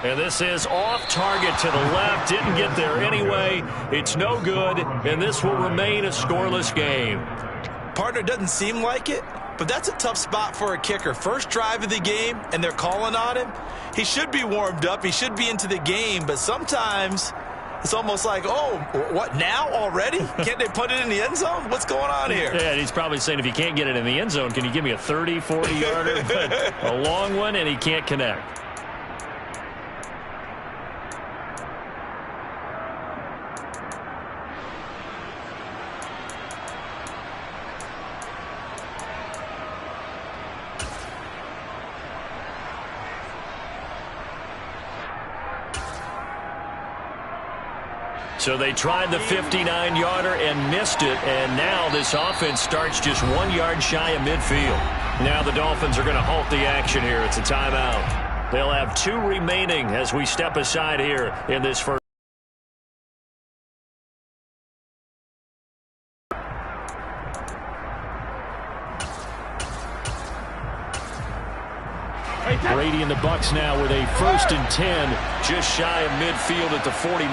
And this is off target to the left. Didn't get there anyway. It's no good, and this will remain a scoreless game. Partner, doesn't seem like it, but that's a tough spot for a kicker. First drive of the game, and they're calling on him. He should be warmed up. He should be into the game, but sometimes it's almost like, oh, what, now already? Can't they put it in the end zone? What's going on here? Yeah, he's probably saying, if you can't get it in the end zone, can you give me a 30, 40-yarder? But a long one, and he can't connect. So they tried the 59-yarder and missed it, and now this offense starts just 1 yard shy of midfield. Now the Dolphins are going to halt the action here. It's a timeout. They'll have 2 remaining as we step aside here in this first. Brady and the Bucs now with a 1st and 10, just shy of midfield at the 49.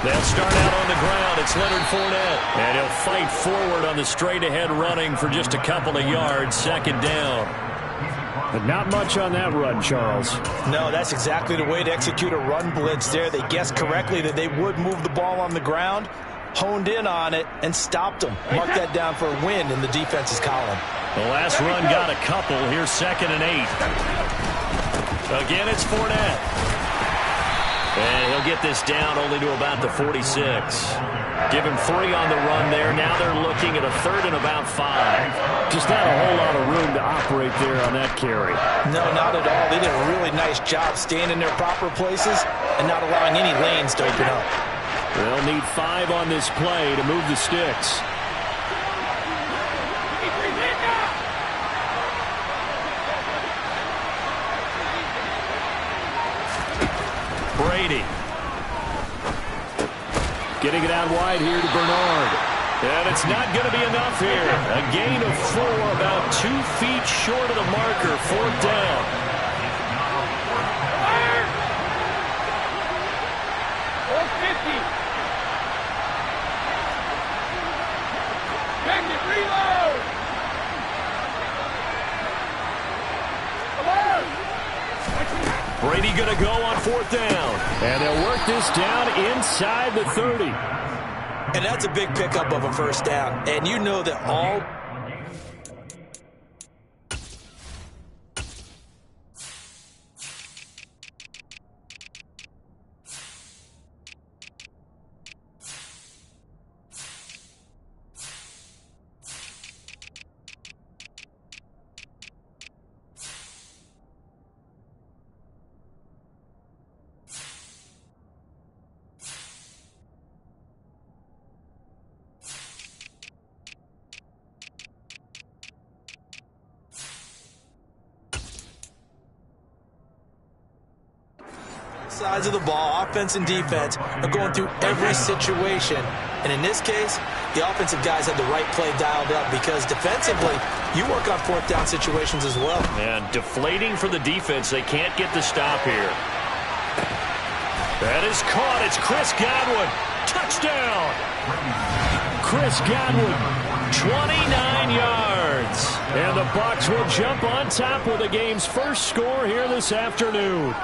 They'll start out on the ground. It's Leonard Fournette. And he'll fight forward on the straight-ahead running for just a couple of yards. 2nd down. But not much on that run, Charles. No, that's exactly the way to execute a run blitz there. They guessed correctly that they would move the ball on the ground, honed in on it, and stopped them. Mark that down for a win in the defense's column. The last run got a couple. Here's 2nd and 8. Again, it's Fournette. And he'll get this down only to about the 46. Give him 3 on the run there. Now they're looking at a 3rd and about 5. Just not a whole lot of room to operate there on that carry. No, not at all. They did a really nice job staying in their proper places and not allowing any lanes to open up. They'll need 5 on this play to move the sticks. Brady. Getting it out wide here to Bernard. And it's not going to be enough here. A gain of 4, about 2 feet short of the marker. 4th down. Brady going to go on 4th down. And they'll work this down inside the 30. And that's a big pickup of a 1st down. And you know that all sides of the ball, offense and defense, are going through every situation. And in this case, the offensive guys had the right play dialed up because defensively, you work on 4th down situations as well. And deflating for the defense. They can't get the stop here. That is caught. It's Chris Godwin. Touchdown. Chris Godwin. 29 yards. And the Bucs will jump on top with the game's first score here this afternoon.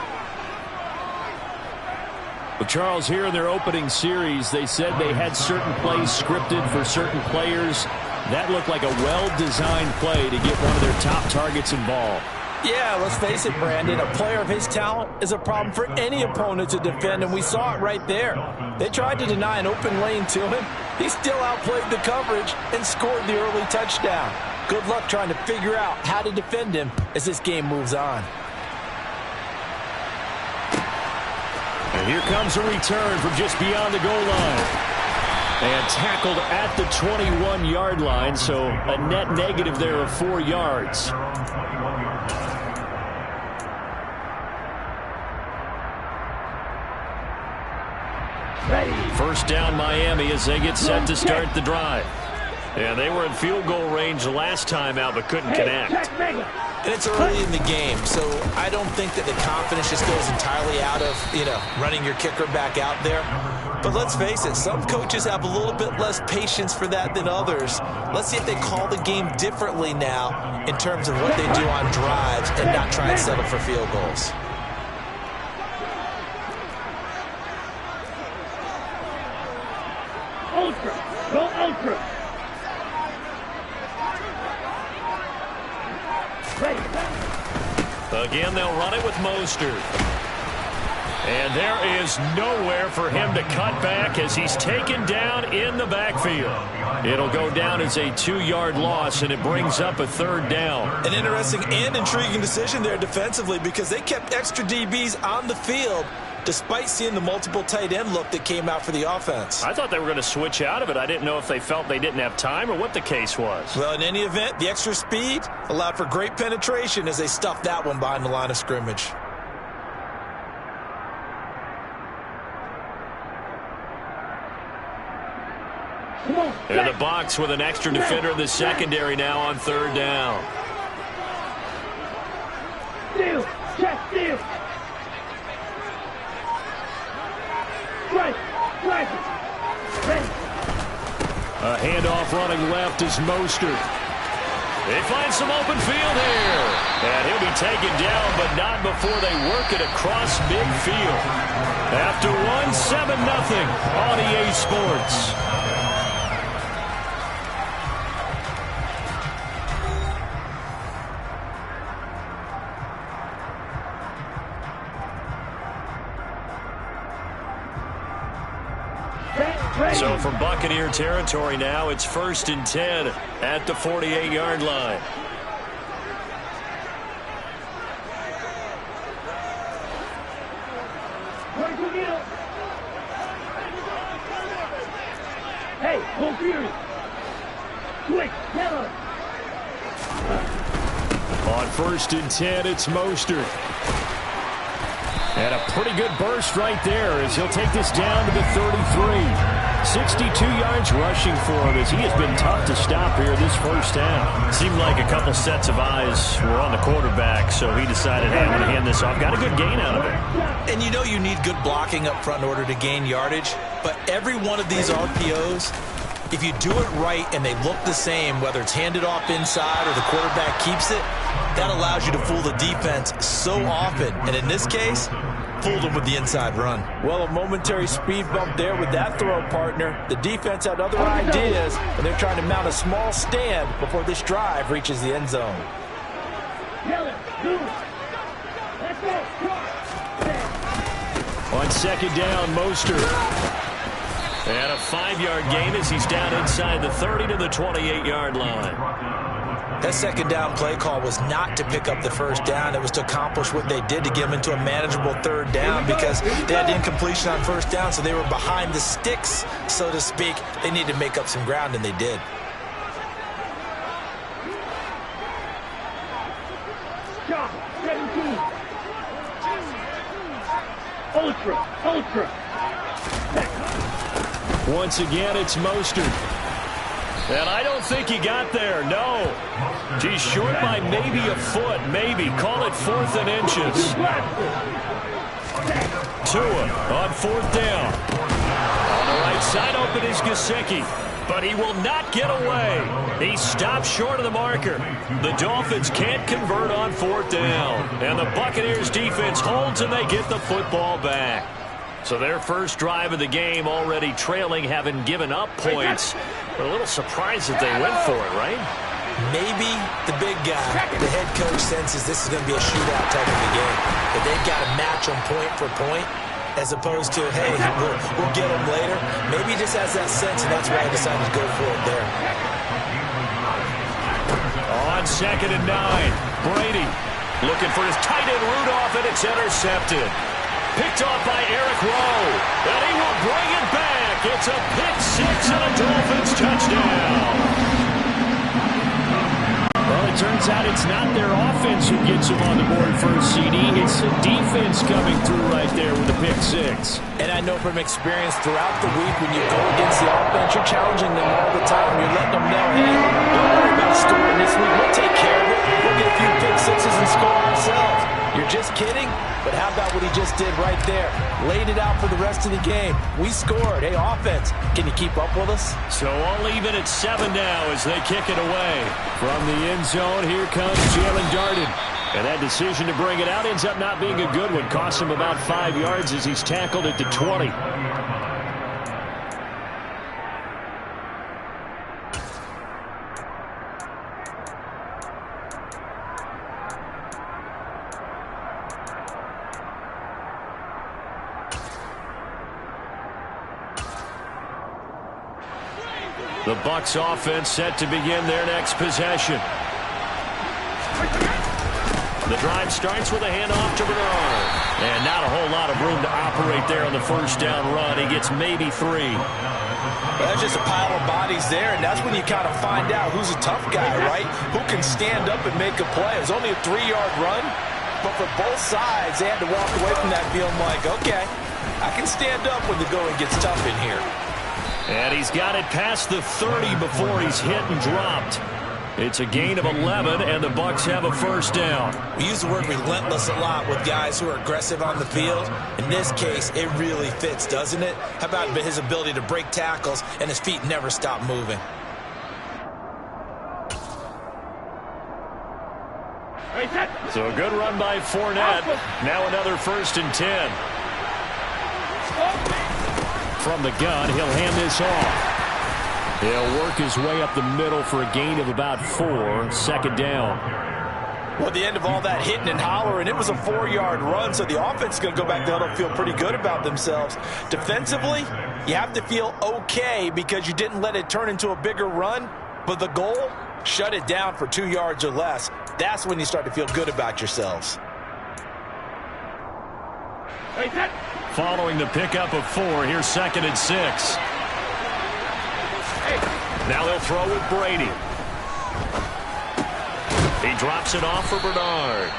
Well, Charles, here in their opening series, they said they had certain plays scripted for certain players. That looked like a well-designed play to get one of their top targets involved. Yeah, let's face it, Brandon. A player of his talent is a problem for any opponent to defend, and we saw it right there. They tried to deny an open lane to him. He still outplayed the coverage and scored the early touchdown. Good luck trying to figure out how to defend him as this game moves on. And here comes a return from just beyond the goal line. And tackled at the 21-yard line, so a net negative there of 4 yards. First down Miami as they get set to start the drive. And they were in field goal range last time out but couldn't connect. And it's early in the game, so I don't think that the confidence just goes entirely out of, running your kicker back out there. But let's face it, some coaches have a little bit less patience for that than others. Let's see if they call the game differently now in terms of what they do on drives and not try and settle for field goals. Ultra, go ultra. Again, they'll run it with Mostert. And there is nowhere for him to cut back as he's taken down in the backfield. It'll go down as a 2-yard loss, and it brings up a third down. An interesting and intriguing decision there defensively because they kept extra DBs on the field despite seeing the multiple tight end look that came out for the offense. I thought they were going to switch out of it. I didn't know if they felt they didn't have time or what the case was. Well, in any event, the extra speed allowed for great penetration as they stuffed that one behind the line of scrimmage. In the box with an extra defender in the secondary now on third down. Steal, check, steal. A handoff running left is Mostert. They find some open field here. And he'll be taken down, but not before they work it across midfield. After 1-7-0 on EA Sports. So from Buccaneer territory now, it's 1st and 10 at the 48-yard line. Hey, go Fury. Quick, yellow. On 1st and 10, it's Mostert. And a pretty good burst right there as he'll take this down to the 33. 62 yards rushing for him as he has been tough to stop here this first half. Seemed like a couple sets of eyes were on the quarterback, so he decided, hey, I'm going to hand this off. Got a good gain out of it. And you know you need good blocking up front in order to gain yardage, but every one of these RPOs, if you do it right and they look the same, whether it's handed off inside or the quarterback keeps it, that allows you to fool the defense so often. And in this case, fooled them with the inside run. Well, a momentary speed bump there with that throw, partner. The defense had other ideas, and they're trying to mount a small stand before this drive reaches the end zone. On 2nd down, Mostert. And a 5-yard gain as he's down inside the 30 to the 28-yard line. That 2nd down play call was not to pick up the 1st down. It was to accomplish what they did to get them into a manageable 3rd down because they had incompletion on 1st down, so they were behind the sticks, so to speak. They needed to make up some ground, and they did. Shot, 17. Ultra. Once again, it's Mostert. And I don't think he got there, no. He's short by maybe a foot, maybe. Call it 4th and inches. Tua on 4th down. On the right side open is Gesicki, but he will not get away. He stops short of the marker. The Dolphins can't convert on 4th down. And the Buccaneers defense holds and they get the football back. So their first drive of the game already trailing, having given up points. We're a little surprised that they went for it, right? Maybe the big guy, the head coach, senses this is going to be a shootout type of a game. That they've got to match them point for point as opposed to, hey, we'll get them later. Maybe he just has that sense, and that's why he decided to go for it there. On 2nd and 9, Brady looking for his tight end Rudolph, and it's intercepted. Picked off by Eric Rowe, and he will bring it back. It's a pick-6 and a Dolphins touchdown. Well, it turns out it's not their offense who gets them on the board for a CD. It's the defense coming through right there with a pick-6. And I know from experience throughout the week when you go against the offense, you're challenging them all the time. You're letting them know, hey, don't worry about scoring this week. We'll take care of it. We'll get a few pick sixes and score ourselves. You're just kidding? But how about what he just did right there? Laid it out for the rest of the game. We scored. Hey, offense, can you keep up with us? So all even at 7 now as they kick it away. From the end zone, here comes Jalen Darden. And that decision to bring it out ends up not being a good one. Costs him about 5 yards as he's tackled at the 20. The Bucs offense set to begin their next possession. The drive starts with a handoff to Bernard. And not a whole lot of room to operate there on the first down run. He gets maybe 3. There's just a pile of bodies there, and that's when you kind of find out who's a tough guy, right? Who can stand up and make a play. It was only a 3-yard run, but for both sides, they had to walk away from that feeling like, okay, I can stand up when the going gets tough in here. And he's got it past the 30 before he's hit and dropped. It's a gain of 11, and the Bucs have a first down. We use the word relentless a lot with guys who are aggressive on the field. In this case, it really fits, doesn't it? How about his ability to break tackles and his feet never stop moving? So a good run by Fournette. Now another 1st and 10. From the gun, he'll hand this off. He'll work his way up the middle for a gain of about 4. Second down. Well, at the end of all that hitting and hollering, it was a 4-yard run, so the offense is going to go back there and feel pretty good about themselves. Defensively, you have to feel okay because you didn't let it turn into a bigger run, but the goal, shut it down for 2 yards or less. That's when you start to feel good about yourselves. Following the pickup of 4, here's 2nd and 6. Now they'll throw with Brady. He drops it off for Bernard.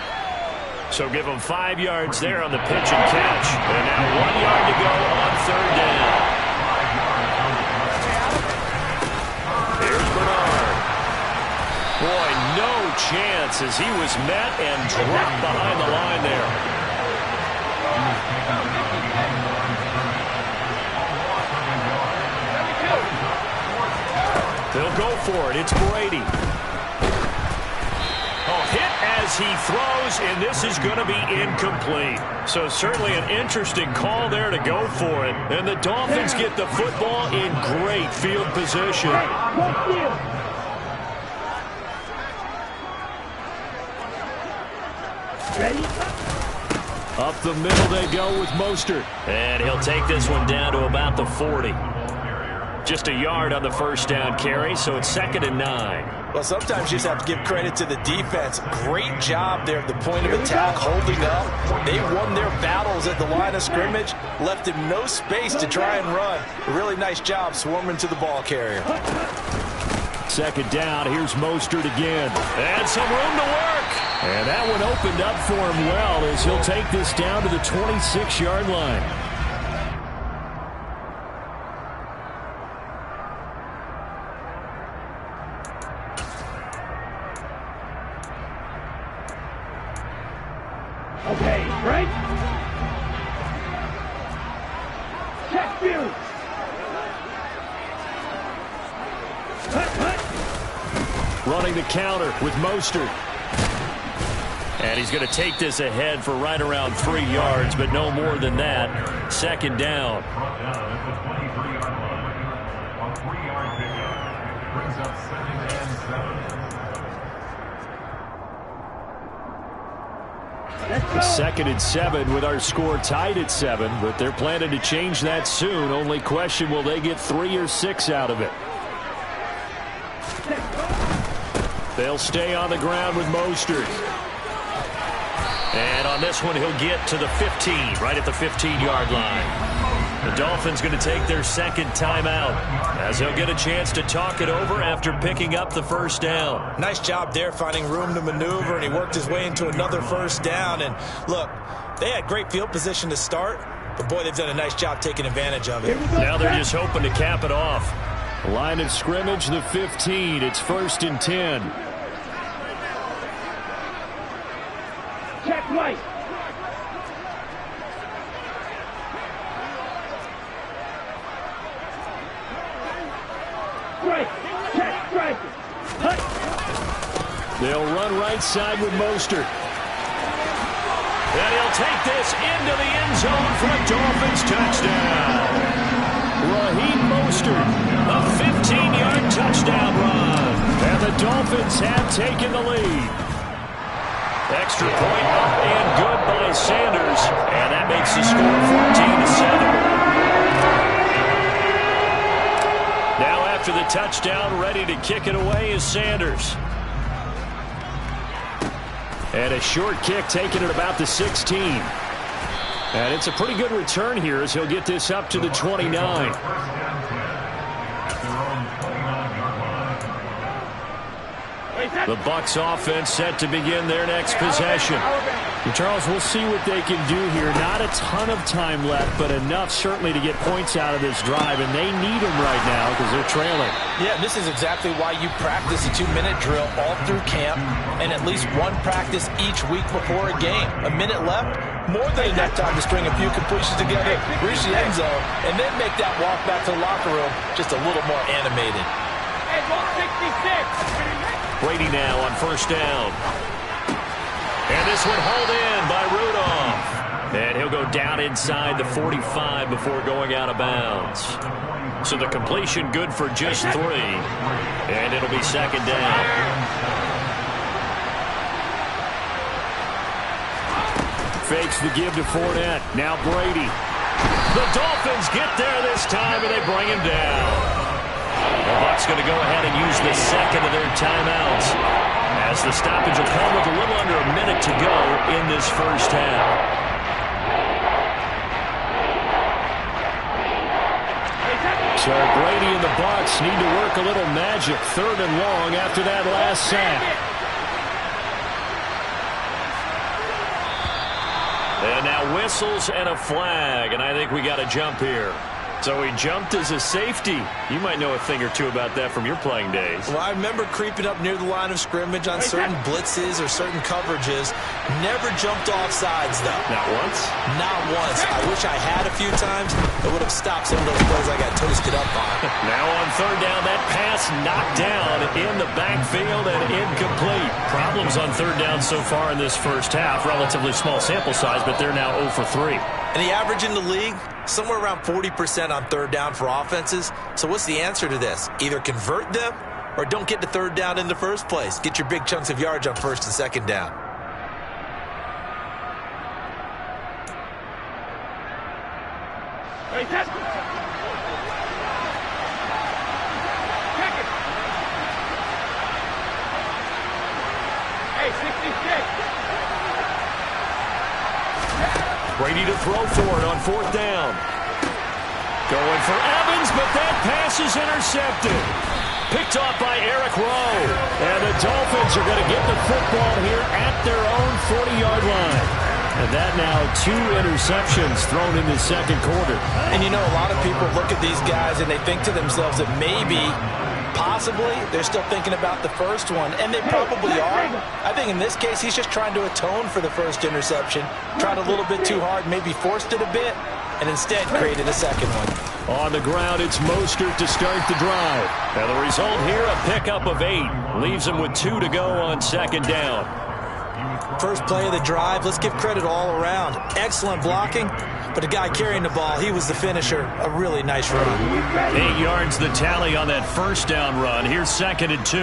So give him 5 yards there on the pitch and catch. And now 1 yard to go on 3rd down. Here's Bernard. Boy, no chance as he was met and dropped behind the line there. They'll go for it. It's Brady. Oh, hit as he throws, and this is going to be incomplete. So certainly an interesting call there to go for it. And the Dolphins get the football in great field position. Ready? Up the middle they go with Mostert. And he'll take this one down to about the 40. Just a yard on the first down carry, so it's 2nd and 9. Well, sometimes you just have to give credit to the defense. Great job there at the point of attack, holding up. They won their battles at the line of scrimmage, left him no space to try and run. A really nice job swarming to the ball carrier. 2nd down, here's Mostert again. And some room to work. And that one opened up for him well as he'll take this down to the 26-yard line. Okay, right? Check field. Running the counter with Mostert. And he's going to take this ahead for right around 3 yards, but no more than that. 2nd down. Second and 7 with our score tied at 7, but they're planning to change that soon. Only question, will they get 3 or 6 out of it? They'll stay on the ground with Mostert. And on this one, he'll get to the 15, right at the 15-yard line. The Dolphins going to take their 2nd timeout as they'll get a chance to talk it over after picking up the first down. Nice job there finding room to maneuver, and he worked his way into another first down. And look, they had great field position to start, but boy, they've done a nice job taking advantage of it. Now they're just hoping to cap it off. Line of scrimmage, the 15. It's 1st and 10. Right. Strike. Check. Strike. Hut. They'll run right side with Mostert. And he'll take this into the end zone for a Dolphins touchdown. Raheem Mostert, A 15-yard touchdown run. and the Dolphins have taken the lead. Extra point up and good by Sanders. And that makes the score 14-7. Now after the touchdown, ready to kick it away is Sanders. And a short kick taken at about the 16. And it's a pretty good return here as he'll get this up to the 29. The Bucs offense set to begin their next possession. And Charles, we'll see what they can do here. Not a ton of time left, but enough certainly to get points out of this drive. And they need them right now because they're trailing. Yeah, this is exactly why you practice a 2-minute drill all through camp and at least one practice each week before a game. A minute left, more than enough time to string a few completions together, reach the end zone, and then make that walk back to the locker room just a little more animated. Hey, 166. Brady now on first down. And this one hauled in by Rudolph. And he'll go down inside the 45 before going out of bounds. So the completion good for just 3. And it'll be second down. Fakes the give to Fournette. Now Brady. The Dolphins get there this time, and they bring him down. The Bucs going to go ahead and use the second of their timeouts, as the stoppage will come with a little under a minute to go in this first half. So Brady and the Bucs need to work a little magic. 3rd and long after that last sack. And now whistles and a flag, and I think we got a jump here. So he jumped as a safety. You might know a thing or two about that from your playing days. Well, I remember creeping up near the line of scrimmage on certain blitzes or certain coverages. Never jumped off sides, though. Not once? Not once. I wish I had a few times. It would have stopped some of those plays I got toasted up on. Now on third down, that pass knocked down in the backfield and incomplete. Problems on third down so far in this first half. Relatively small sample size, but they're now 0 for 3. And the average in the league, somewhere around 40% on third down for offenses. So what's the answer to this? Either convert them or don't get to third down in the first place. Get your big chunks of yards on first and second down. Hey, that's... Check it. Hey, 66. Brady to throw for it on fourth down. Going for Evans, but that pass is intercepted. Picked off by Eric Rowe. And the Dolphins are going to get the football here at their own 40-yard line. And that now 2 interceptions thrown in the second quarter. And you know, a lot of people look at these guys and they think to themselves that maybe, possibly, they're still thinking about the first one, and they probably are. I think in this case, he's just trying to atone for the first interception. Tried a little bit too hard, maybe forced it a bit, and instead created a second one. On the ground, it's Mostert to start the drive. And the result here, a pickup of 8. Leaves him with 2 to go on second down. First play of the drive, let's give credit all around. Excellent blocking, but the guy carrying the ball, he was the finisher. A really nice run. 8 yards the tally on that first down run. Here's second and 2.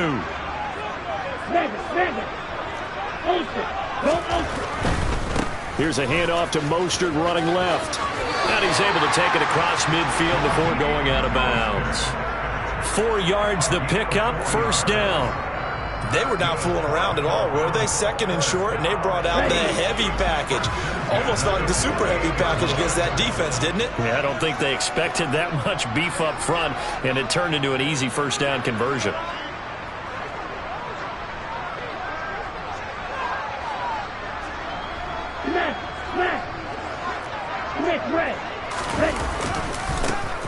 Here's a handoff to Mostert running left. And he's able to take it across midfield before going out of bounds. 4 yards the pickup, first down. They were not fooling around at all, were they? Second and short, and they brought out the heavy package. Almost felt like the super heavy package against that defense, didn't it? Yeah, I don't think they expected that much beef up front, and it turned into an easy first down conversion.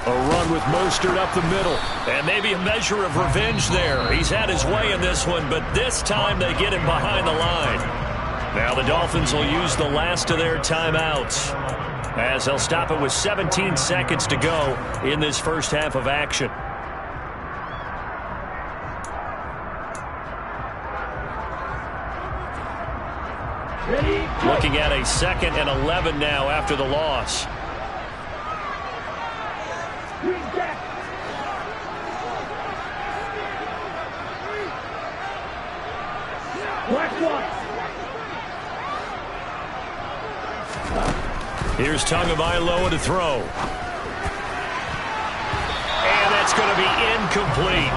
A run with Mostert up the middle. And maybe a measure of revenge there. He's had his way in this one, but this time they get him behind the line. Now the Dolphins will use the last of their timeouts, as they'll stop it with 17 seconds to go in this first half of action. Looking at a 2nd and 11 now after the loss. Here's Tagovailoa to throw. And that's going to be incomplete.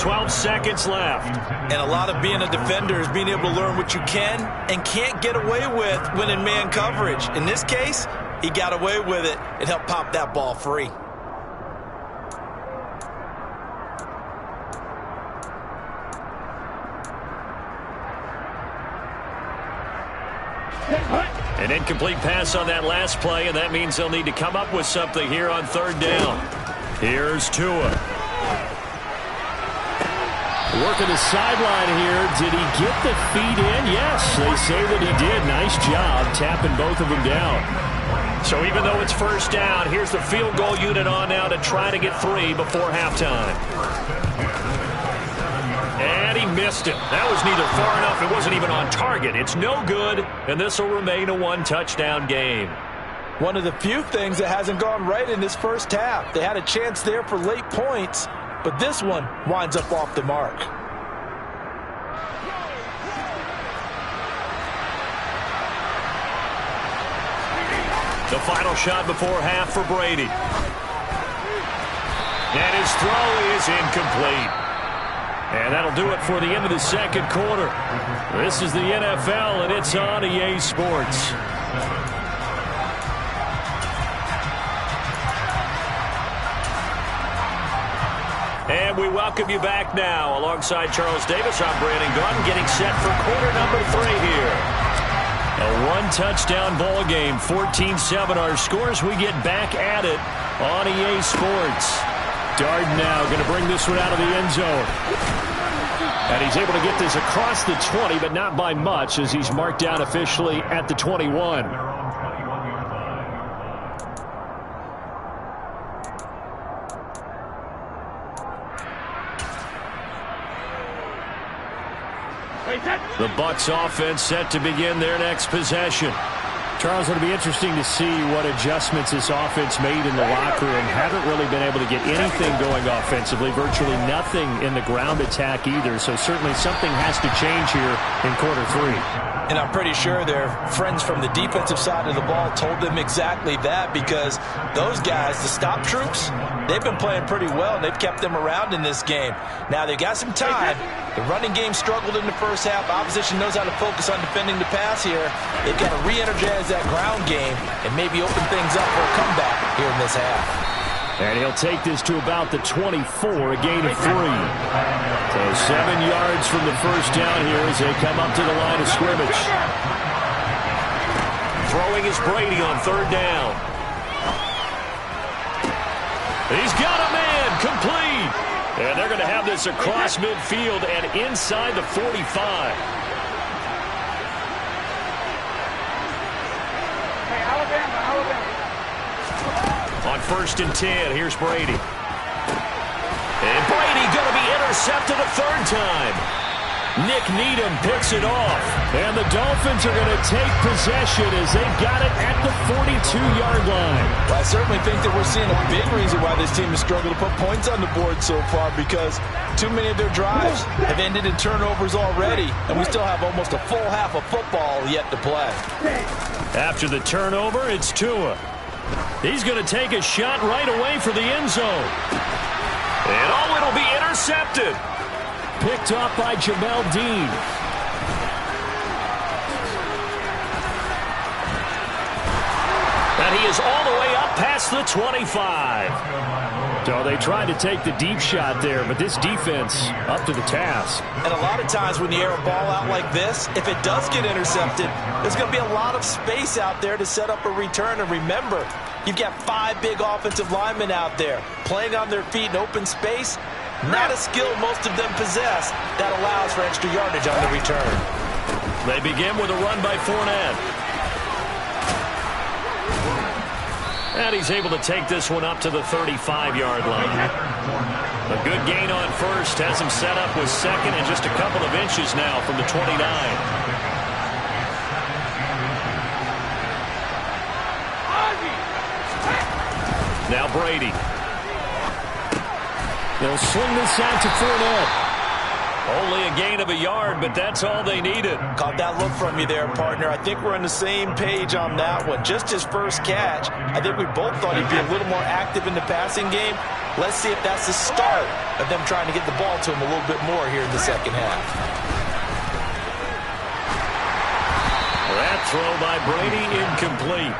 12 seconds left. And a lot of being a defender is being able to learn what you can and can't get away with when in man coverage. In this case, he got away with it and helped pop that ball free. An incomplete pass on that last play, and that means they'll need to come up with something here on 3rd down. Here's Tua. Working the sideline here. Did he get the feet in? Yes, they say that he did. Nice job tapping both of them down. So even though it's 1st down, here's the field goal unit on now to try to get 3 before halftime. And he missed it. That was neither far enough. It wasn't even on target. It's no good, and this will remain a 1-touchdown game. One of the few things that hasn't gone right in this first half. They had a chance there for late points, but this one winds up off the mark. The final shot before half for Brady. And his throw is incomplete. And that'll do it for the end of the 2nd quarter. This is the NFL, and it's on EA Sports. And we welcome you back now. Alongside Charles Davis, I'm Brandon Gunn, getting set for quarter number 3 here. A 1-touchdown ball game, 14-7 our scores. We get back at it on EA Sports. Darden now going to bring this one out of the end zone. And he's able to get this across the 20, but not by much, as he's marked down officially at the 21. The Bucs offense set to begin their next possession. Charles, it'll be interesting to see what adjustments this offense made in the locker room. Haven't really been able to get anything going offensively, virtually nothing in the ground attack either. So certainly something has to change here in quarter 3. And I'm pretty sure their friends from the defensive side of the ball told them exactly that, because those guys, the stop troops, they've been playing pretty well, and they've kept them around in this game. Now, they've got some time. The running game struggled in the first half. Opposition knows how to focus on defending the pass here. They've got to re-energize that ground game and maybe open things up for a comeback here in this half. And he'll take this to about the 24, a gain of 3. So 7 yards from the first down here as they come up to the line of scrimmage. Throwing is Brady on 3rd down. He's got a man, complete. And they're going to have this across midfield and inside the 45. On 1st and 10, here's Brady. And Brady going to be intercepted a 3rd time. Nick Needham picks it off. And the Dolphins are going to take possession as they've got it at the 42-yard line. Well, I certainly think that we're seeing a big reason why this team has struggled to put points on the board so far, because too many of their drives have ended in turnovers already, and we still have almost a full half of football yet to play. After the turnover, it's Tua. He's going to take a shot right away for the end zone. And it'll be intercepted. Picked off by Jamel Dean. And he is all the way up past the 25. So they tried to take the deep shot there, but this defense up to the task. And a lot of times when you air a ball out like this, if it does get intercepted, there's going to be a lot of space out there to set up a return. And remember, you've got 5 big offensive linemen out there playing on their feet in open space. Not a skill most of them possess that allows for extra yardage on the return. They begin with a run by Fournette. And he's able to take this one up to the 35-yard line. A good gain on first has him set up with second and just a couple of inches now from the 29. Now Brady. They'll swing this out to Fournette. Only a gain of a yard, but that's all they needed. Caught that look from you there, partner. I think we're on the same page on that one. Just his first catch. I think we both thought he'd be a little more active in the passing game. Let's see if that's the start of them trying to get the ball to him a little bit more here in the second half. That throw by Brady incomplete.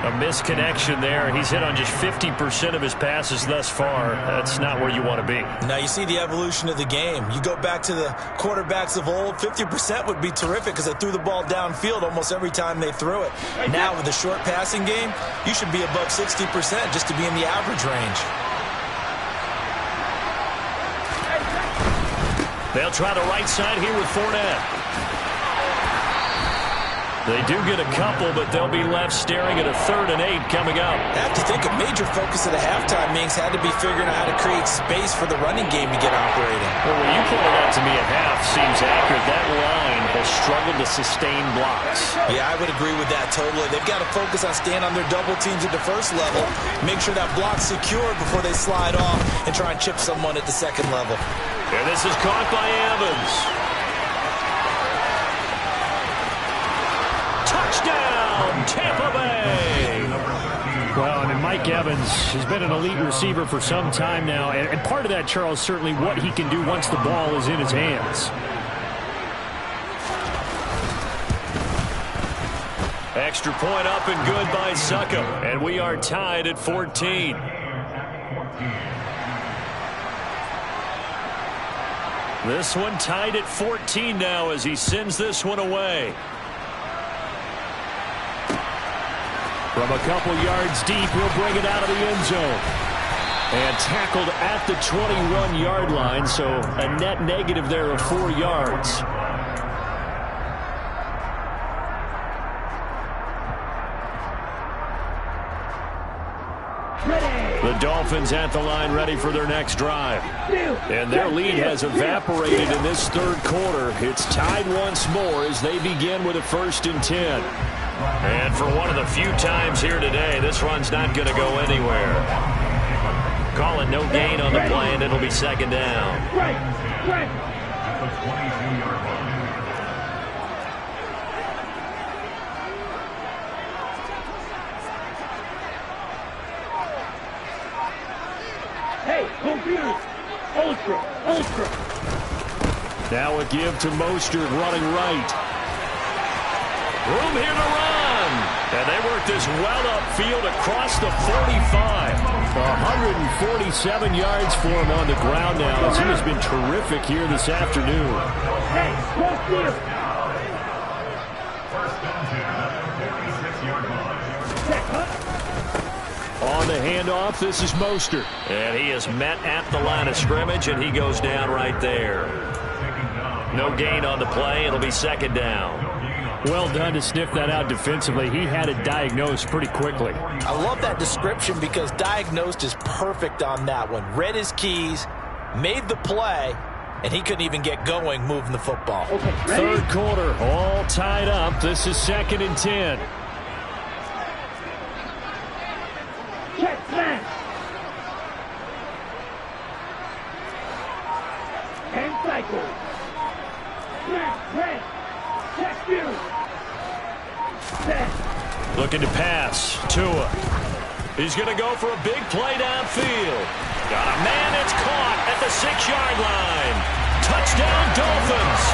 A misconnection there. He's hit on just 50% of his passes thus far. That's not where you want to be. Now you see the evolution of the game. You go back to the quarterbacks of old, 50% would be terrific because they threw the ball downfield almost every time they threw it. Now with the short passing game, you should be above 60% just to be in the average range. They'll try the right side here with Fournette. They do get a couple, but they'll be left staring at a 3rd and 8 coming up. I have to think a major focus of the halftime, Minks, had to be figuring out how to create space for the running game to get operating. Well, when you pointed out to me at half seems accurate. That line has struggled to sustain blocks. Yeah, I would agree with that totally. They've got to focus on staying on their double teams at the first level, make sure that block's secured before they slide off and try and chip someone at the second level. And this is caught by Evans. Touchdown, Tampa Bay! Well, I mean, Mike Evans has been an elite receiver for some time now, and part of that, Charles, certainly what he can do once the ball is in his hands. Extra point up and good by Succop, and we are tied at 14. This one tied at 14 now as he sends this one away. From a couple yards deep, he'll bring it out of the end zone. And tackled at the 21-yard line, so a net negative there of 4 yards. The Dolphins at the line ready for their next drive. And their lead has evaporated in this 3rd quarter. It's tied once more as they begin with a 1st and 10. And for one of the few times here today, this run's not going to go anywhere. Call it no gain on the play, and it'll be 2nd down. Hey, computer! Ultra! Now a give to Mostert running right. Room here to run. And they work this well upfield across the 45. 147 yards for him on the ground now as he has been terrific here this afternoon. Hey, close here! On the handoff, this is Mostert. And he is met at the line of scrimmage, and he goes down right there. No gain on the play. It'll be 2nd down. Well done to sniff that out defensively. He had it diagnosed pretty quickly. I love that description because diagnosed is perfect on that one. Read his keys, made the play, and he couldn't even get going moving the football. Okay, 3rd quarter, all tied up. This is 2nd and 10. Check smash! And cycle! Smash, red! Check view! Set! Looking to pass. Tua. He's going to go for a big play downfield. Got a man that's caught at the 6-yard line. Touchdown, Dolphins!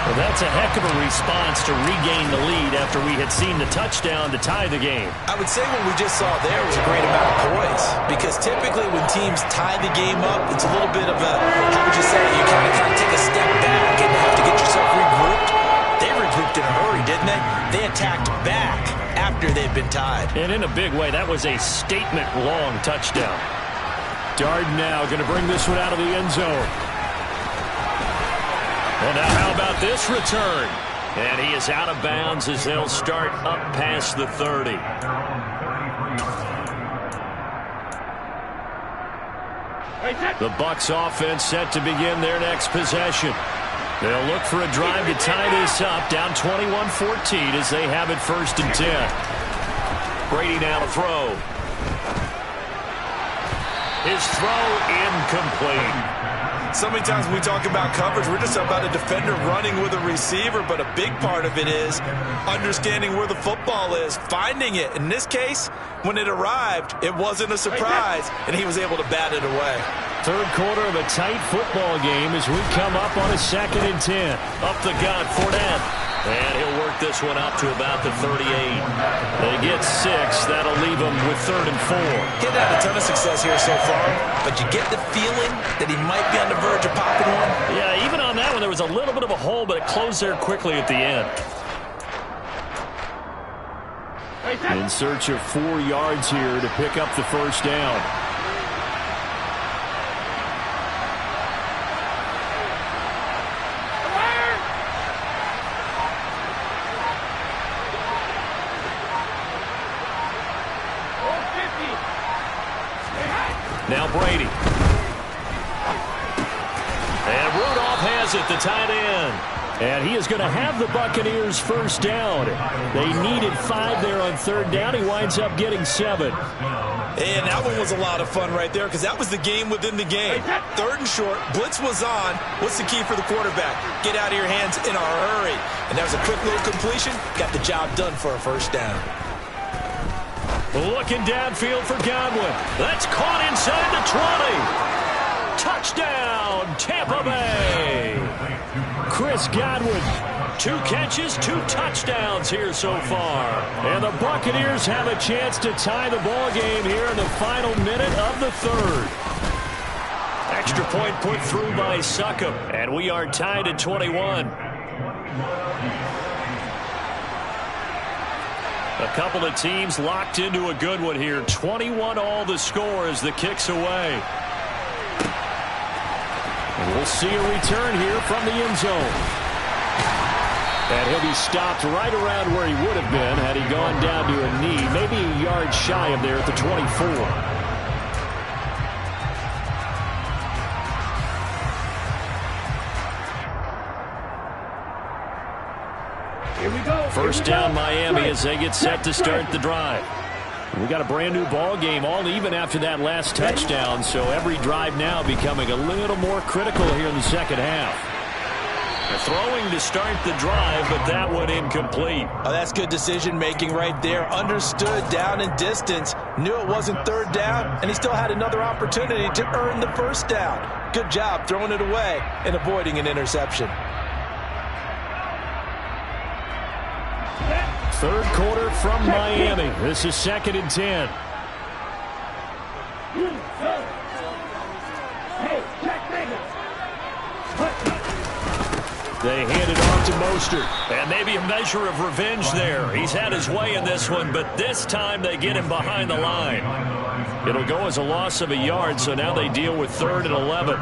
Well, that's a heck of a response to regain the lead after we had seen the touchdown to tie the game. I would say what we just saw there was a great amount of poise because typically when teams tie the game up, it's a little bit of a, how would you say, you kind of take a step back and have to get yourself regrouped. They regrouped in a hurry, didn't they? They attacked back after they'd been tied. And in a big way, that was a statement-long touchdown. Darden now going to bring this one out of the end zone. Well, now how about this return? And he is out of bounds as they'll start up past the 30. The Bucs offense set to begin their next possession. They'll look for a drive to tie this up, down 21-14 as they have it 1st and 10. Brady now to throw. His throw incomplete. So many times when we talk about coverage, we're just about a defender running with a receiver, but a big part of it is understanding where the football is, finding it. In this case, when it arrived, it wasn't a surprise, and he was able to bat it away. Third quarter of a tight football game as we come up on a 2nd and 10. Up the gut, Fournette. And he'll work this one up to about the 38. They get 6. That'll leave them with 3rd and 4. He's had a ton of success here so far, but you get the feeling that he might be on the verge of popping one. Yeah, even on that one, there was a little bit of a hole, but it closed there quickly at the end. In search of 4 yards here to pick up the 1st down. Now Brady. And Rudolph has it, the tight end. And he is going to have the Buccaneers 1st down. They needed 5 there on 3rd down. He winds up getting 7. And that one was a lot of fun right there because that was the game within the game. 3rd and short, blitz was on. What's the key for the quarterback? Get out of your hands in a hurry. And that was a quick little completion. Got the job done for a 1st down. Looking downfield for Godwin. That's caught inside the 20. Touchdown, Tampa Bay. Chris Godwin. 2 catches, 2 touchdowns here so far. And the Buccaneers have a chance to tie the ball game here in the final minute of the 3rd. Extra point put through by Succop. And we are tied at 21. A couple of teams locked into a good one here. 21 all the score as the kick's away. And we'll see a return here from the end zone. And he'll be stopped right around where he would have been had he gone down to a knee, maybe a yard shy of there at the 24. Here we go. 1st down Miami as they get set to start the drive. We got a brand new ball game, all even after that last touchdown, so every drive now becoming a little more critical here in the 2nd half. They're throwing to start the drive, but that one incomplete. Oh, that's good decision making right there. Understood down and distance. Knew it wasn't 3rd down, and he still had another opportunity to earn the 1st down. Good job throwing it away and avoiding an interception. 3rd quarter from Miami. This is 2nd and 10. They hand it off to Mostert. And maybe a measure of revenge there. He's had his way in this one, but this time they get him behind the line. It'll go as a loss of a yard, so now they deal with 3rd and 11.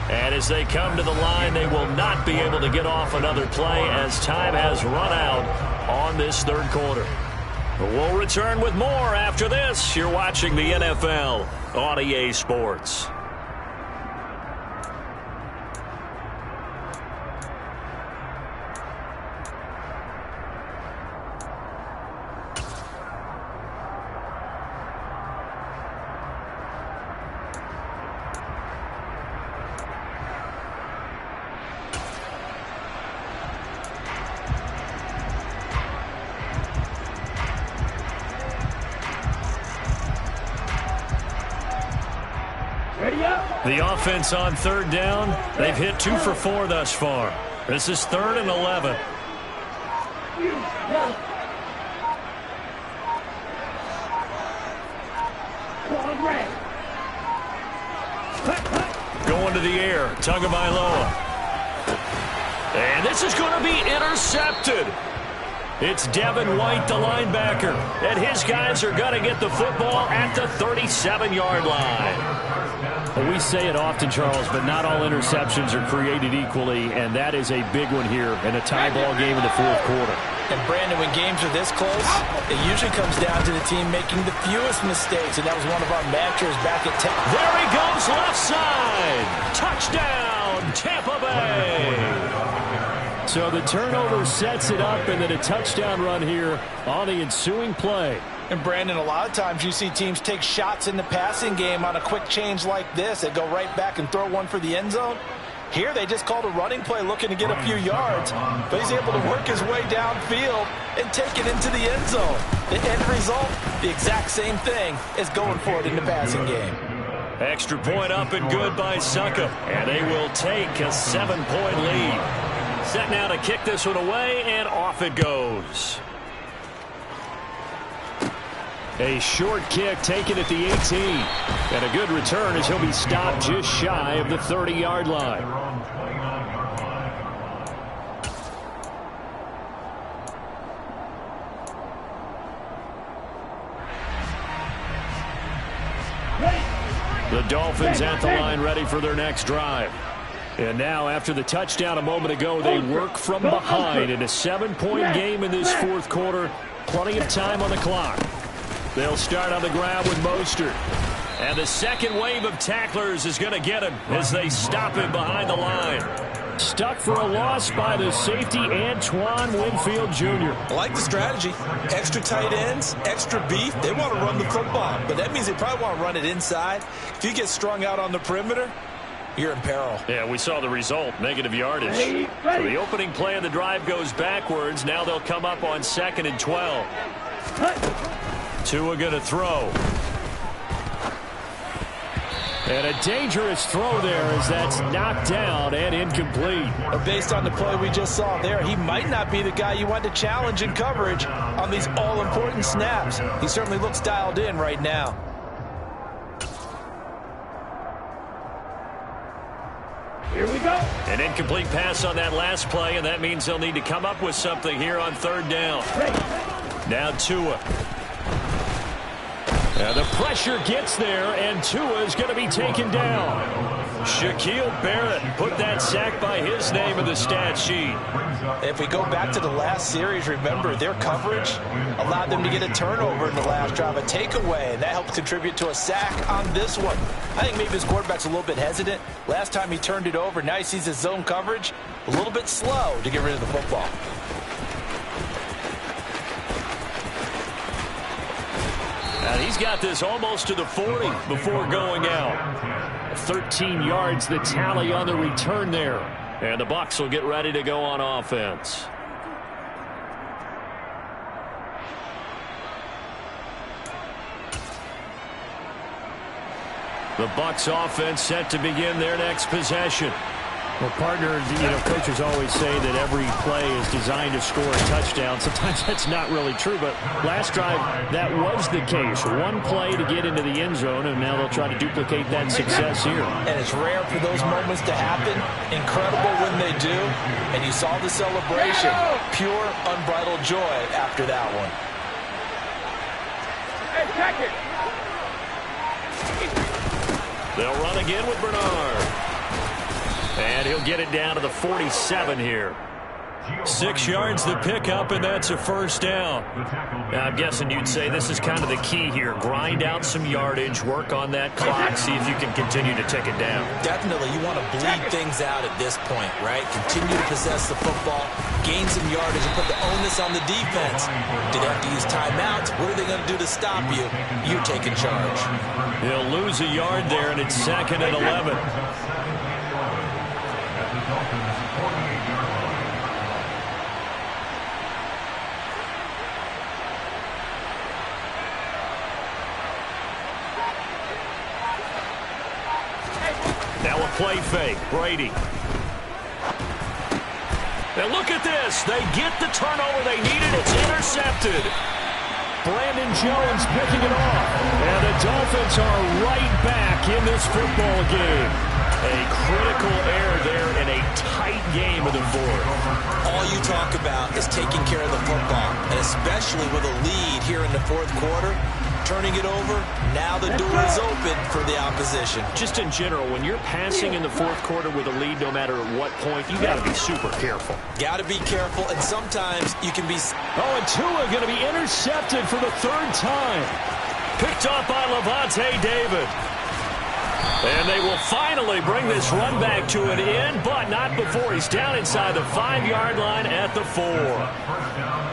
And as they come to the line, they will not be able to get off another play as time has run out on this 3rd quarter. But we'll return with more after this. You're watching the NFL on EA Sports. The offense on 3rd down, they've hit 2 for 4 thus far. This is 3rd and 11. Going to the air, Tagovailoa. And this is going to be intercepted. It's Devin White, the linebacker, and his guys are going to get the football at the 37-yard line. Well, we say it often, Charles, but not all interceptions are created equally, and that is a big one here in a tie ball game in the fourth quarter. And, Brandon, when games are this close, it usually comes down to the team making the fewest mistakes, and that was one of our mantras back at Tampa. There he goes, left side. Touchdown, Tampa Bay. So the turnover sets it up, and then a touchdown run here on the ensuing play. And, Brandon, a lot of times you see teams take shots in the passing game on a quick change like this. They go right back and throw one for the end zone. Here they just called a running play looking to get a few yards, but he's able to work his way downfield and take it into the end zone. The end result, the exact same thing as going for it in the passing game. Extra point up and good by Succop, and they will take a 7-point lead. Set now to kick this one away, and off it goes. A short kick taken at the 18. And a good return as he'll be stopped just shy of the 30-yard line. The Dolphins at the line ready for their next drive. And now, after the touchdown a moment ago, they work from behind in a 7-point game in this fourth quarter. Plenty of time on the clock. They'll start on the ground with Mostert. And the second wave of tacklers is going to get him as they stop him behind the line. Stuck for a loss by the safety, Antoine Winfield Jr. I like the strategy. Extra tight ends, extra beef. They want to run the football, but that means they probably want to run it inside. If you get strung out on the perimeter, you're in peril. Yeah, we saw the result, negative yardage. So the opening play of the drive goes backwards. Now they'll come up on 2nd and 12. Tua going to throw. And a dangerous throw there as that's knocked down and incomplete. Based on the play we just saw there, he might not be the guy you want to challenge in coverage on these all-important snaps. He certainly looks dialed in right now. Here we go. An incomplete pass on that last play, and that means they'll need to come up with something here on 3rd down. Now Tua. And the pressure gets there, and Tua is going to be taken down. Shaquille Barrett put that sack by his name in the stat sheet. If we go back to the last series, remember, their coverage allowed them to get a turnover in the last drive, a takeaway, and that helped contribute to a sack on this one. I think maybe his quarterback's a little bit hesitant. Last time he turned it over, now he sees his zone coverage a little bit slow to get rid of the football. And he's got this almost to the 40 before going out. 13 yards, the tally on the return there. And the Bucs will get ready to go on offense. The Bucs offense set to begin their next possession. Well, partner, coaches always say that every play is designed to score a touchdown. Sometimes that's not really true, but last drive, that was the case. One play to get into the end zone, and now they'll try to duplicate that success here. And it's rare for those moments to happen. Incredible when they do. And you saw the celebration. Pure, unbridled joy after that one. Hey, check it. They'll run again with Bernard. And he'll get it down to the 47 here. 6 yards the pickup, and that's a first down. Now, I'm guessing you'd say this is kind of the key here. Grind out some yardage, work on that clock, see if you can continue to tick it down. Definitely. You want to bleed things out at this point, right? Continue to possess the football, gain some yardage, and put the onus on the defense. Do they have to use timeouts? What are they going to do to stop you? You're taking charge. He'll lose a yard there, and it's 2nd and 11. Now a play fake. Brady. And look at this. They get the turnover they needed. It's intercepted. Brandon Jones picking it off. And the Dolphins are right back in this football game. A critical error there in a tight game of the fourth. All you talk about is taking care of the football, and especially with a lead here in the fourth quarter, turning it over, now the door is open for the opposition. Just in general, when you're passing in the fourth quarter with a lead, no matter at what point, you got to be super careful. Got to be careful, and sometimes you can be... Oh, and Tua going to be intercepted for the third time. Picked off by Lavonte David. And they will finally bring this run back to an end, but not before he's down inside the 5-yard line at the 4.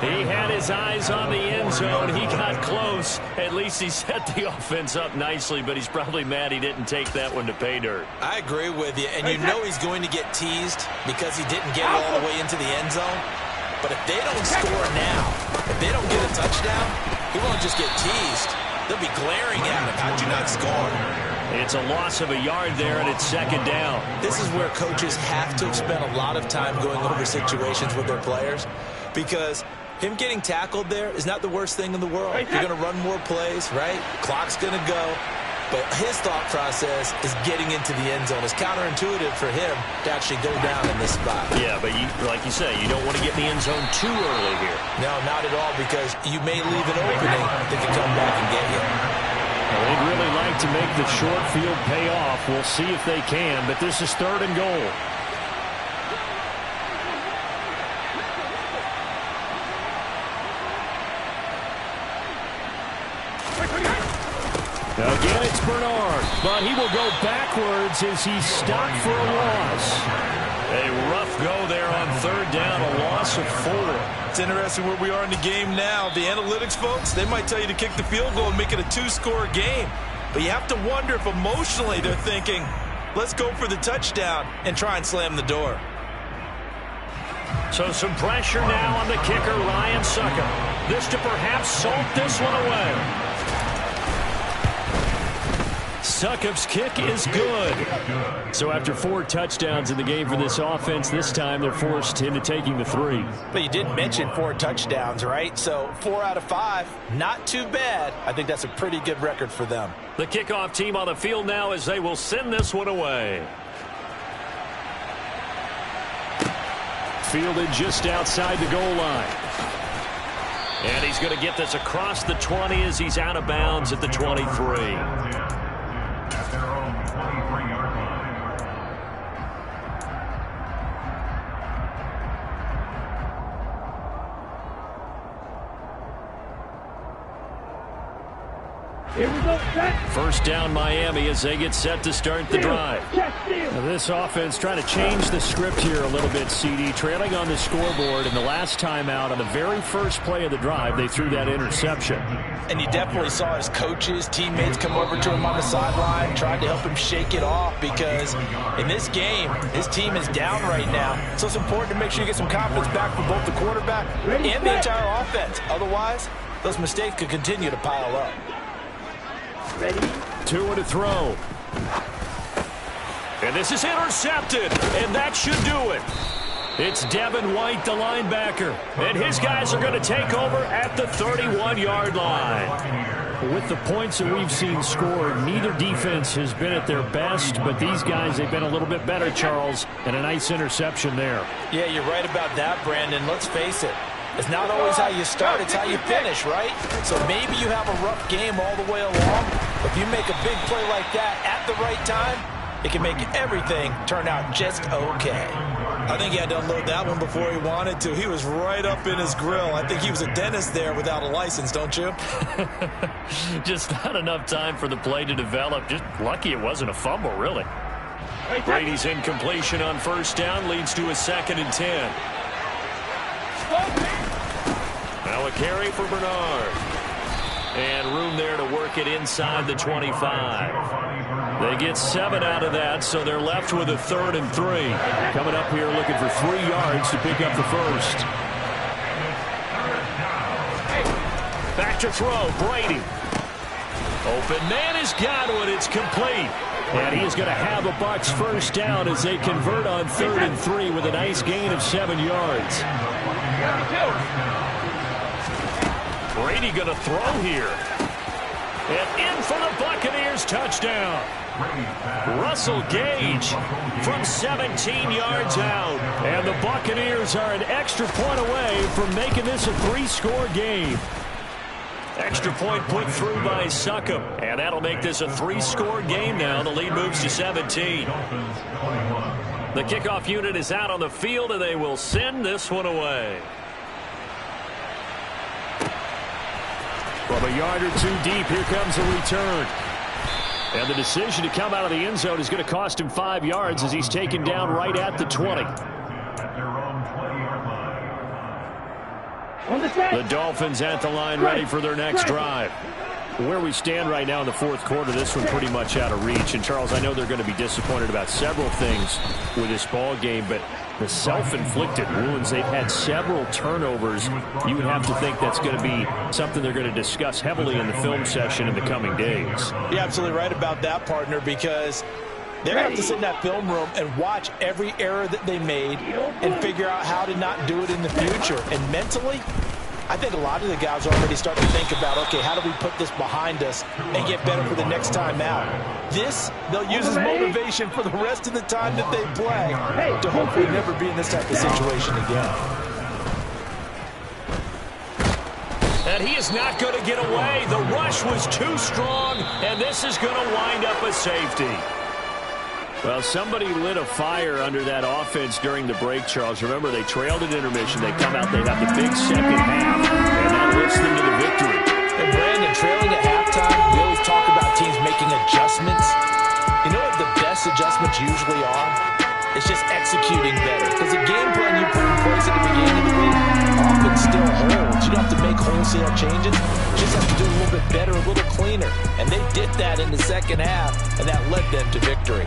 He had his eyes on the end zone. He got close. At least he set the offense up nicely, but he's probably mad he didn't take that one to pay dirt. I agree with you, and you know he's going to get teased because he didn't get it all the way into the end zone. But if they don't score now, if they don't get a touchdown, he won't just get teased. They'll be glaring at him. How'd you not score? It's a loss of a yard there, and it's second down. This is where coaches have to have spent a lot of time going over situations with their players, because him getting tackled there is not the worst thing in the world. You're going to run more plays, right? Clock's going to go. But his thought process is getting into the end zone. It's counterintuitive for him to actually go down in this spot. Yeah, but like you say, you don't want to get in the end zone too early here. No, not at all, because you may leave an opening that can come back and get you. Well, they'd really like to make the short field pay off. We'll see if they can, but this is third and goal. Again, it's Bernard, but he will go backwards as he's stopped for a loss. A rough go there on third down, a loss of 4. It's interesting where we are in the game now. The analytics folks, they might tell you to kick the field goal and make it a 2-score game. But you have to wonder if emotionally they're thinking, let's go for the touchdown and try and slam the door. So some pressure now on the kicker, Ryan Succop. This to perhaps salt this one away. Succop's kick is good. So after 4 touchdowns in the game for this offense, this time they're forced into taking the 3. But you didn't mention 4 touchdowns, right? So 4 out of 5, not too bad. I think that's a pretty good record for them. The kickoff team on the field now as they will send this one away. Fielded just outside the goal line. And he's going to get this across the 20 as he's out of bounds at the 23. Here we go. First down Miami as they get set to start the drive. Now this offense trying to change the script here a little bit, CD. Trailing on the scoreboard, and the last time out on the very first play of the drive, they threw that interception. And you definitely saw his coaches, teammates come over to him on the sideline, tried to help him shake it off, because in this game, his team is down right now. So it's important to make sure you get some confidence back for both the quarterback and the entire offense. Otherwise, those mistakes could continue to pile up. Ready? 2 to throw. And this is intercepted, and that should do it. It's Devin White, the linebacker, and his guys are going to take over at the 31-yard line. With the points that we've seen scored, neither defense has been at their best, but these guys, they've been a little bit better, Charles, and a nice interception there. Yeah, you're right about that, Brandon. Let's face it. It's not always how you start, it's how you finish, right? So maybe you have a rough game all the way along. If you make a big play like that at the right time, it can make everything turn out just okay. I think he had to unload that one before he wanted to. He was right up in his grill. I think he was a dentist there without a license, don't you? Just not enough time for the play to develop. Just lucky it wasn't a fumble, really. Brady's incompletion on first down leads to a 2nd and 10. Now a carry for Bernard. And room there to work it inside the 25. They get 7 out of that, so they're left with a 3rd and 3. Coming up here looking for 3 yards to pick up the first. Back to throw, Brady. Open man has got one, it's complete. And he's going to have a Bucs first down as they convert on 3rd and 3 with a nice gain of 7 yards. Brady going to throw here. And in for the Buccaneers touchdown. Russell Gage from 17 yards out. And the Buccaneers are an extra point away from making this a 3-score game. Extra point put through by Succop. And that'll make this a 3-score game now. The lead moves to 17. The kickoff unit is out on the field, and they will send this one away. From a yard or two deep, here comes a return. And the decision to come out of the end zone is going to cost him 5 yards as he's taken down right at the 20. The Dolphins at the line, ready for their next drive. Where we stand right now in the fourth quarter, this one pretty much out of reach. And, Charles, I know they're going to be disappointed about several things with this ball game, but the self-inflicted wounds, they've had several turnovers. You would have to think that's going to be something they're going to discuss heavily in the film session in the coming days. You're absolutely right about that, partner, because they're going to have to sit in that film room and watch every error that they made and figure out how to not do it in the future. And mentally, I think a lot of the guys are already starting to think about, okay, how do we put this behind us and get better for the next time out? This, they'll use as motivation for the rest of the time that they play to hopefully never be in this type of situation again. And he is not going to get away. The rush was too strong, and this is going to wind up a safety. Well, somebody lit a fire under that offense during the break, Charles. Remember, they trailed at intermission. They come out, they have the big second half, and that lifts them to the victory. And Brandon, trailing at halftime, we always talk about teams making adjustments. You know what the best adjustments usually are? It's just executing better. Because the game plan you put in place at the beginning of the week often still holds. You don't have to make wholesale changes. You just have to do a little bit better, a little cleaner. And they did that in the second half, and that led them to victory.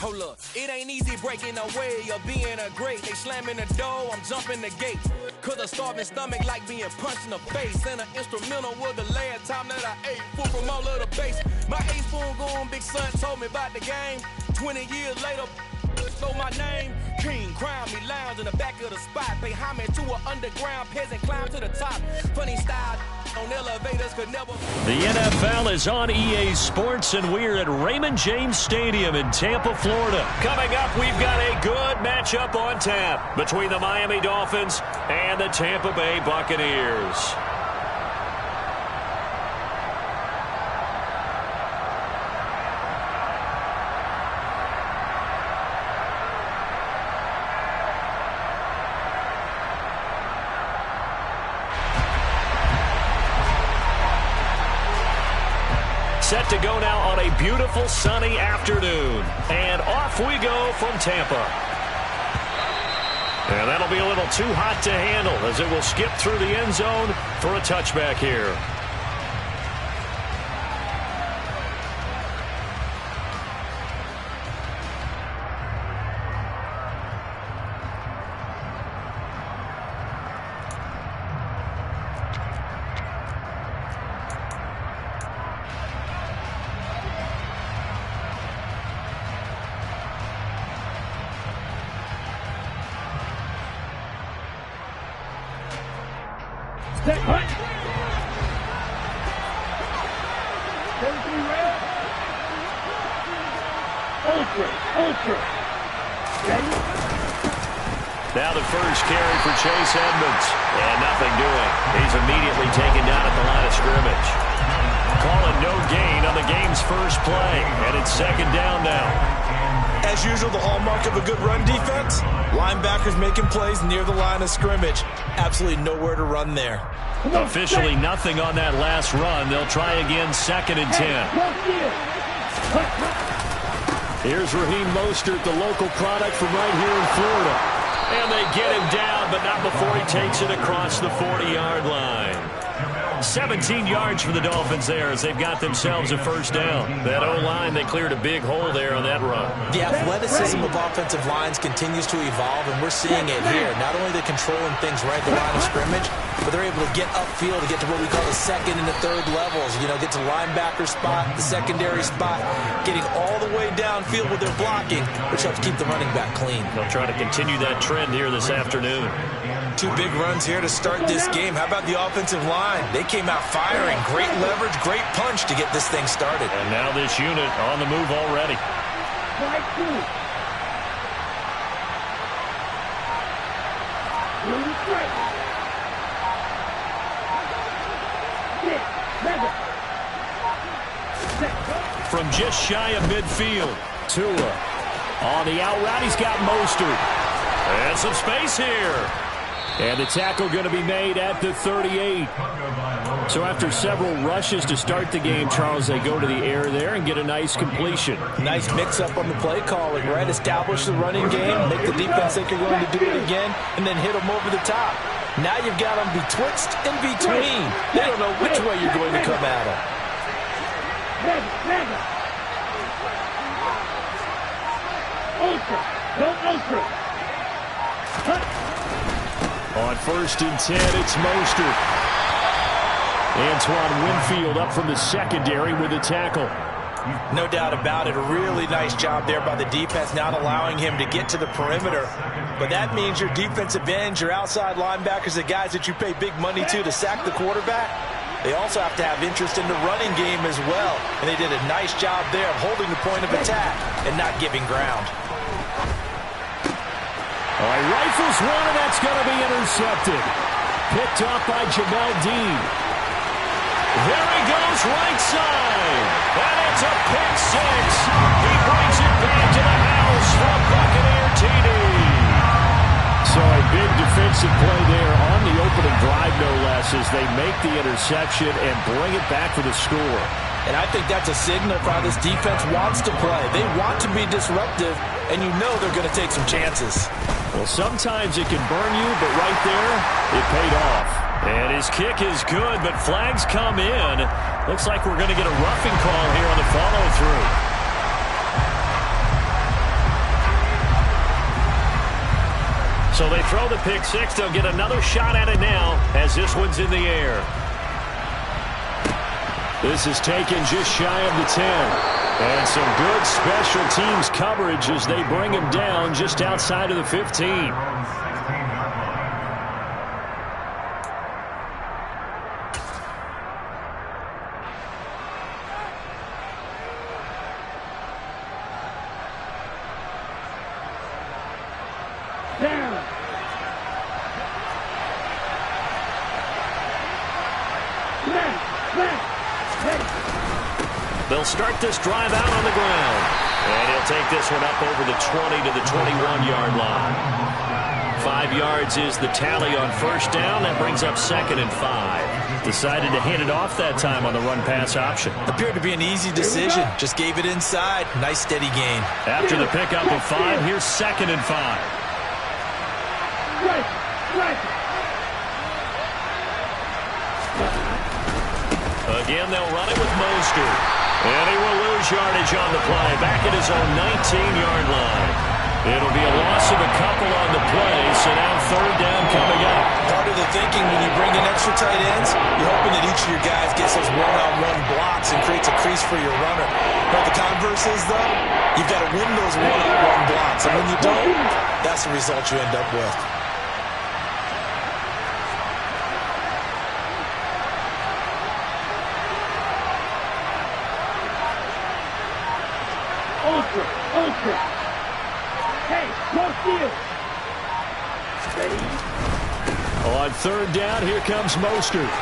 Hold up, it ain't easy breaking away or being a great. They slamming the door, I'm jumping the gate. Cause a starving stomach like being punched in the face. And an instrumental was the last time that I ate food from all of the base. My ace spoon going, big son told me about the game. 20 years later, so my name, King, crown me, lounge in the back of the spot. Pay homage to an underground peasant, climb to the top. Funny style on elevators could never. The NFL is on EA Sports, and we're at Raymond James Stadium in Tampa, Florida. Coming up, we've got a good matchup on tap between the Miami Dolphins and the Tampa Bay Buccaneers. Set to go now on a beautiful sunny afternoon. And off we go from Tampa. And that'll be a little too hot to handle as it will skip through the end zone for a touchback here. Set, hut. 33 ready. Ultra. Ready? Now the first carry for Chase Edmonds. And nothing doing. He's immediately taken down at the line of scrimmage. Calling no gain on the game's first play. And it's second down now. As usual, the hallmark of a good run defense, linebackers making plays near the line of scrimmage. Absolutely nowhere to run there. Officially nothing on that last run. They'll try again, 2nd and 10. Here's Raheem Mostert, the local product from right here in Florida. And they get him down, but not before he takes it across the 40-yard line. 17 yards for the Dolphins there as they've got themselves a first down. That O-line, they cleared a big hole there on that run. The athleticism of offensive lines continues to evolve, and we're seeing it here. Not only are they controlling things right at the line of scrimmage, but they're able to get upfield to get to what we call the second and the third levels. You know, get to linebacker spot, the secondary spot, getting all the way downfield with their blocking, which helps keep the running back clean. They'll try to continue that trend here this afternoon. 2 big runs here to start this game. How about the offensive line? They came out firing. Great leverage, great punch to get this thing started. And now this unit on the move already. Strike 2. Really strike. 6, 7. From just shy of midfield, Tua on the out route. He's got Mostert. And some space here. And the tackle going to be made at the 38. So after several rushes to start the game, Charles, they go to the air there and get a nice completion. Nice mix-up on the play calling, right? Establish the running game, make the defense think you're going to do it again, and then hit them over the top. Now you've got them betwixt in between. They don't know which way you're going to come at them. Ultra. Go ultra. Hut. On 1st and 10, it's Mostert. Antoine Winfield up from the secondary with the tackle. No doubt about it. A really nice job there by the defense, not allowing him to get to the perimeter. But that means your defensive ends, your outside linebackers, the guys that you pay big money to sack the quarterback, they also have to have interest in the running game as well. And they did a nice job there of holding the point of attack and not giving ground. All right, rifles one, and that's going to be intercepted. Picked off by Jamel Dean. There he goes, right side. And it's a pick 6. He brings it back to the house from Buccaneer TD. So a big defensive play there on the opening drive, no less, as they make the interception and bring it back for the score. And I think that's a signal for how this defense wants to play. They want to be disruptive, and you know they're going to take some chances. Well, sometimes it can burn you, but right there, it paid off. And his kick is good, but flags come in. Looks like we're going to get a roughing call here on the follow-through. So they throw the pick six. They'll get another shot at it now as this one's in the air. This is taken just shy of the 10. And some good special teams coverage as they bring him down just outside of the 15. Down. They'll start this drive out on the ground. And he'll take this one up over the 20 to the 21-yard line. 5 yards is the tally on first down. That brings up 2nd and 5. Decided to hand it off that time on the run-pass option. Appeared to be an easy decision. Just gave it inside. Nice steady gain. After the pickup of 5, here's 2nd and 5. Again, they'll run it with Mostert. And he will lose yardage on the play. Back at his own 19-yard line. It'll be a loss of a couple on the play, so now 3rd down coming up. Part of the thinking when you bring in extra tight ends, you're hoping that each of your guys gets those one-on-one blocks and creates a crease for your runner. But the converse is, though, you've got to win those one-on-one blocks. And when you don't, that's the result you end up with. Ultra. Hey, no steal. Steady. On 3rd down, here comes Mostert.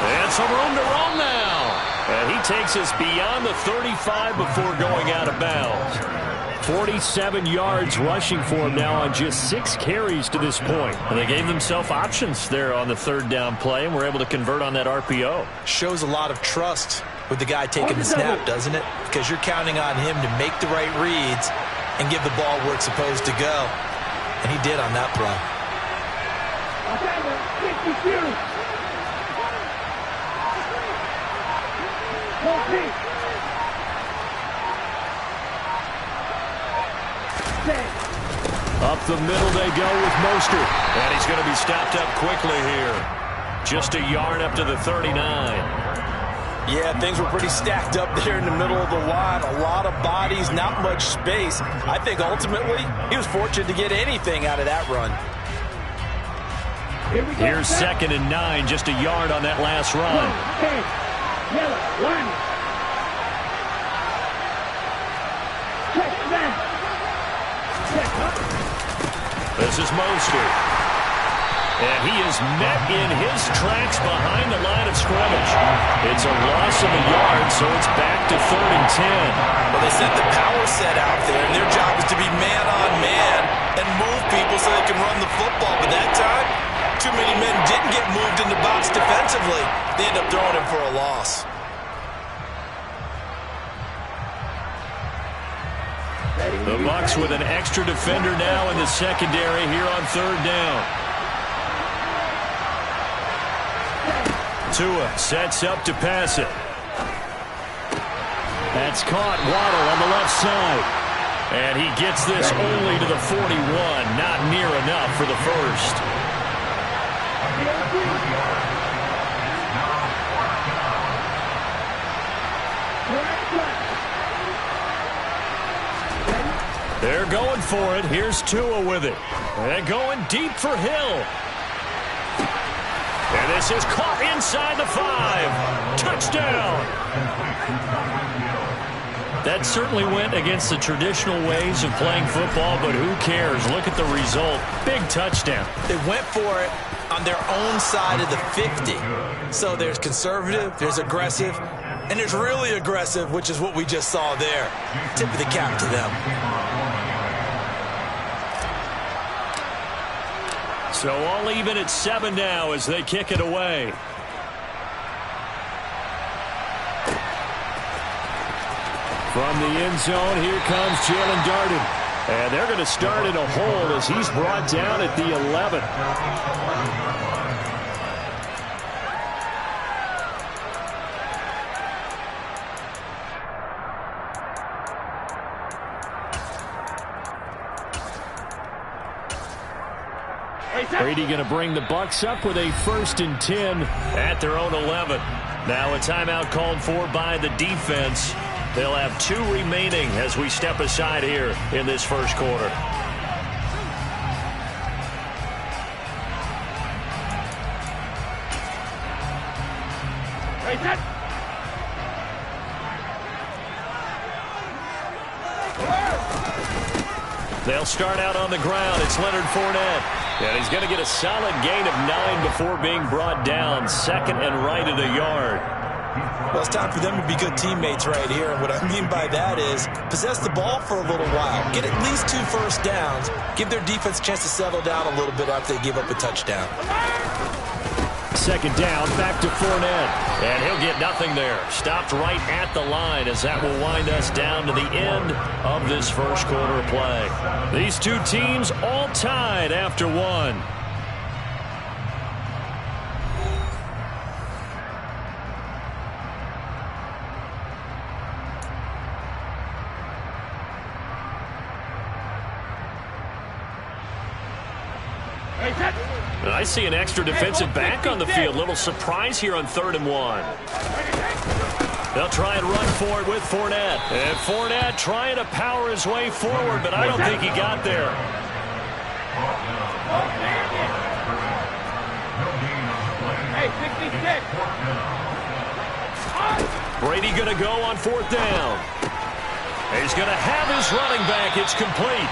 And some room to roam now. And he takes us beyond the 35 before going out of bounds. 47 yards rushing for him now on just 6 carries to this point. And they gave themselves options there on the 3rd down play and were able to convert on that RPO. Shows a lot of trust with the guy taking the snap, doesn't it? Because you're counting on him to make the right reads and give the ball where it's supposed to go. And he did on that play. Up the middle they go with Mostert. And he's going to be stopped up quickly here. Just a yard up to the 39. Yeah, things were pretty stacked up there in the middle of the line. A lot of bodies, not much space. I think ultimately he was fortunate to get anything out of that run. Here's 2nd and 9, just a yard on that last run. This is Mostert. And he is met in his tracks behind the line of scrimmage. It's a loss of a yard, so it's back to 3rd and 10. Well, they sent the power set out there, and their job is to be man-on-man and move people so they can run the football. But that time, too many men didn't get moved in the box defensively. They end up throwing him for a loss. The Bucs with an extra defender now in the secondary here on 3rd down. Tua sets up to pass it. That's caught. Waddle on the left side. And he gets this only to the 41. Not near enough for the first. They're going for it. Here's Tua with it. And going deep for Hill. And this is caught inside the 5. Touchdown. That certainly went against the traditional ways of playing football, but who cares? Look at the result. Big touchdown. They went for it on their own side of the 50. So there's conservative, there's aggressive, and there's really aggressive, which is what we just saw there. Tip of the cap to them. So all even at 7 now as they kick it away. From the end zone, here comes Jalen Darden. And they're going to start in a hold as he's brought down at the 11. Brady going to bring the Bucs up with a 1st and 10 at their own 11. Now a timeout called for by the defense. They'll have 2 remaining as we step aside here in this first quarter. They'll start out on the ground. It's Leonard Fournette. And he's going to get a solid gain of 9 before being brought down. 2nd and right at a yard. Well, it's time for them to be good teammates right here. And what I mean by that is possess the ball for a little while. Get at least 2 first downs. Give their defense a chance to settle down a little bit after they give up a touchdown. 2nd down, back to Fournette. And he'll get nothing there. Stopped right at the line as that will wind us down to the end of this first quarter of play. These 2 teams all tied after 1. I see an extra defensive back on the field. Little surprise here on 3rd and 1. They'll try and run for it with Fournette. And Fournette trying to power his way forward, but I don't think he got there. Hey, 66. Brady going to go on 4th down. He's going to have his running back. It's complete.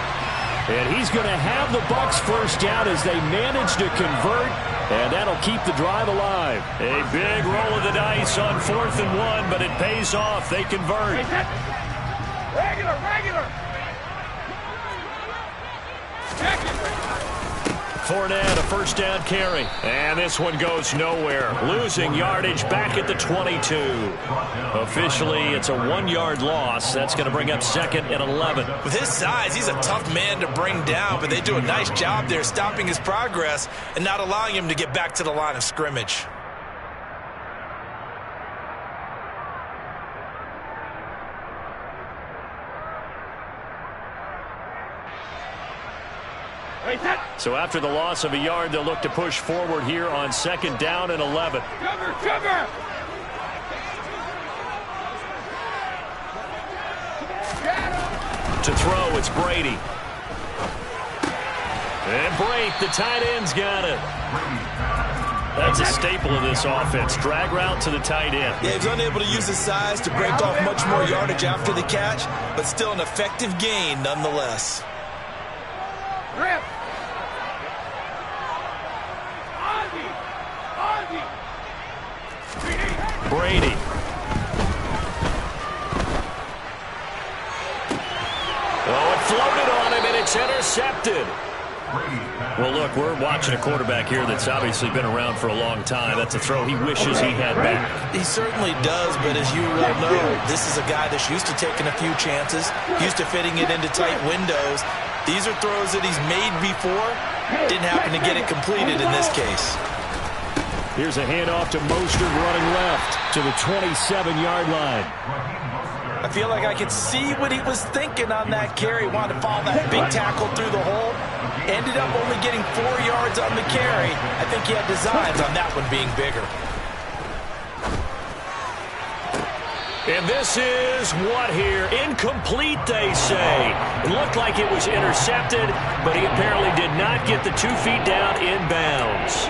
And he's going to have the Bucs first down as they manage to convert, and that'll keep the drive alive. A big roll of the dice on 4th and 1, but it pays off. They convert. Regular. Fournette, a first down carry. And this one goes nowhere. Losing yardage back at the 22. Officially, it's a 1-yard loss. That's going to bring up 2nd and 11. With his size, he's a tough man to bring down, but they do a nice job there stopping his progress and not allowing him to get back to the line of scrimmage. So after the loss of a yard, they'll look to push forward here on 2nd down and 11. Cover. To throw, it's Brady. And Brate, the tight end's got it. That's a staple of this offense. Drag route to the tight end. Yeah, he's unable to use his size to break off much more yardage after the catch, but still an effective gain nonetheless. Rip. Brady. Oh, it floated on him, and it's intercepted. Well, look, we're watching a quarterback here that's obviously been around for a long time. That's a throw he wishes he had back. He certainly does, but as you well know, this is a guy that's used to taking a few chances, used to fitting it into tight windows. These are throws that he's made before. Didn't happen to get it completed in this case. Here's a handoff to Mostert running left to the 27-yard line. I feel like I could see what he was thinking on that carry. Wanted to follow that big tackle through the hole. Ended up only getting 4 yards on the carry. I think he had designs on that one being bigger. And this is what here? Incomplete, they say. It looked like it was intercepted, but he apparently did not get the 2 feet down in bounds.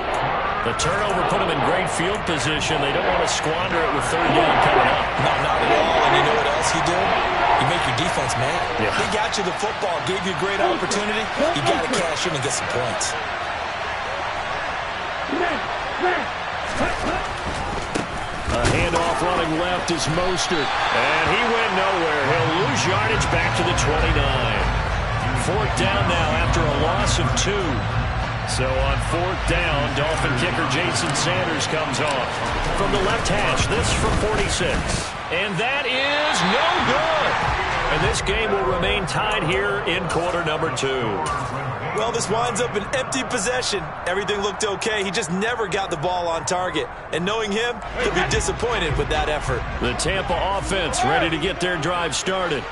The turnover put him in great field position. They don't want to squander it with 3rd down coming up. No, not at all. And you know what else you do? You make your defense mad. Yeah. He got you the football, gave you a great opportunity. You got to cash in and get some points. A handoff running left is Mostert. And he went nowhere. He'll lose yardage back to the 29. 4th down now after a loss of 2. So on 4th down, Dolphin kicker Jason Sanders comes off. From the left hash, this from 46. And that is no good. And this game will remain tied here in quarter number 2. Well, this winds up an empty possession. Everything looked okay. He just never got the ball on target. And knowing him, he'll be disappointed with that effort. The Tampa offense ready to get their drive started.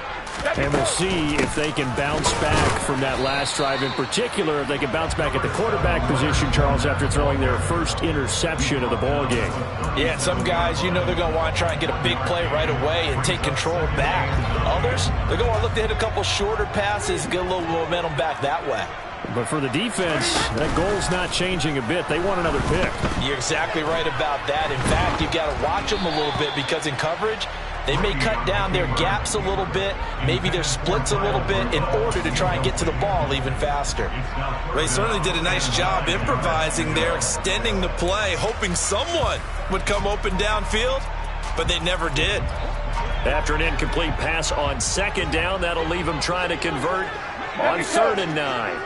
And we'll see if they can bounce back from that last drive. In particular, if they can bounce back at the quarterback position, Charles, after throwing their first interception of the ball game. Yeah, some guys, they're going to want to try and get a big play right away and take control back. Others, they're going to want to look to hit a couple shorter passes, get a little momentum back that way. But for the defense, that goal's not changing a bit. They want another pick. You're exactly right about that. In fact, you've got to watch them a little bit because in coverage, they may cut down their gaps a little bit, maybe their splits a little bit in order to try and get to the ball even faster. They certainly did a nice job improvising there, extending the play, hoping someone would come open downfield, but they never did. After an incomplete pass on second down, that'll leave them trying to convert on 3rd and 9.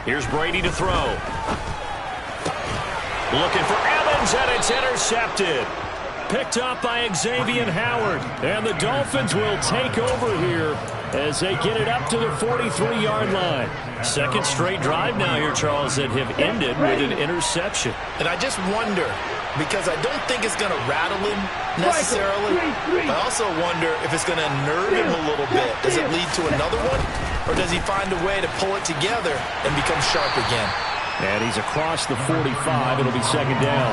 Here's Brady to throw. Looking for Evans, and it's intercepted. Picked up by Xavier Howard. And the Dolphins will take over here as they get it up to the 43-yard line. Second straight drive now here, Charles, that have ended with an interception. And I just wonder, because I don't think it's going to rattle him necessarily, I also wonder if it's going to nerve him a little bit. Does it lead to another one, or does he find a way to pull it together and become sharp again? And he's across the 45. It'll be second down.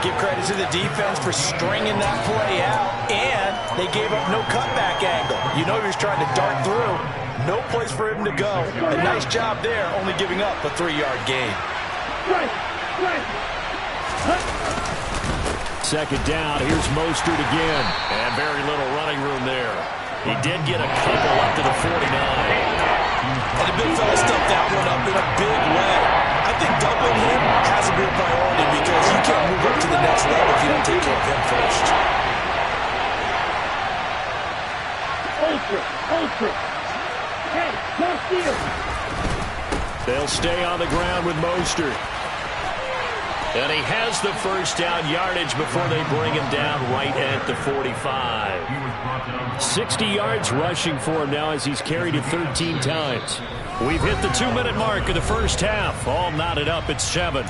Give credit to the defense for stringing that play out, and they gave up no cutback angle. He was trying to dart through. No place for him to go. A nice job there, only giving up a 3-yard gain. Second down. Here's Mostert again. And very little running room there. He did get a couple up to the 49. And the big fella stuffed that one up in a big way. I think doubling him has to be a priority because you can't move up to the next level if you don't take care of him first. Ultra. Hey, no steal. They'll stay on the ground with Mostert. And he has the first down yardage before they bring him down right at the 45. 60 yards rushing for him now as he's carried it 13 times. We've hit the 2-minute mark of the first half. All knotted up at 7.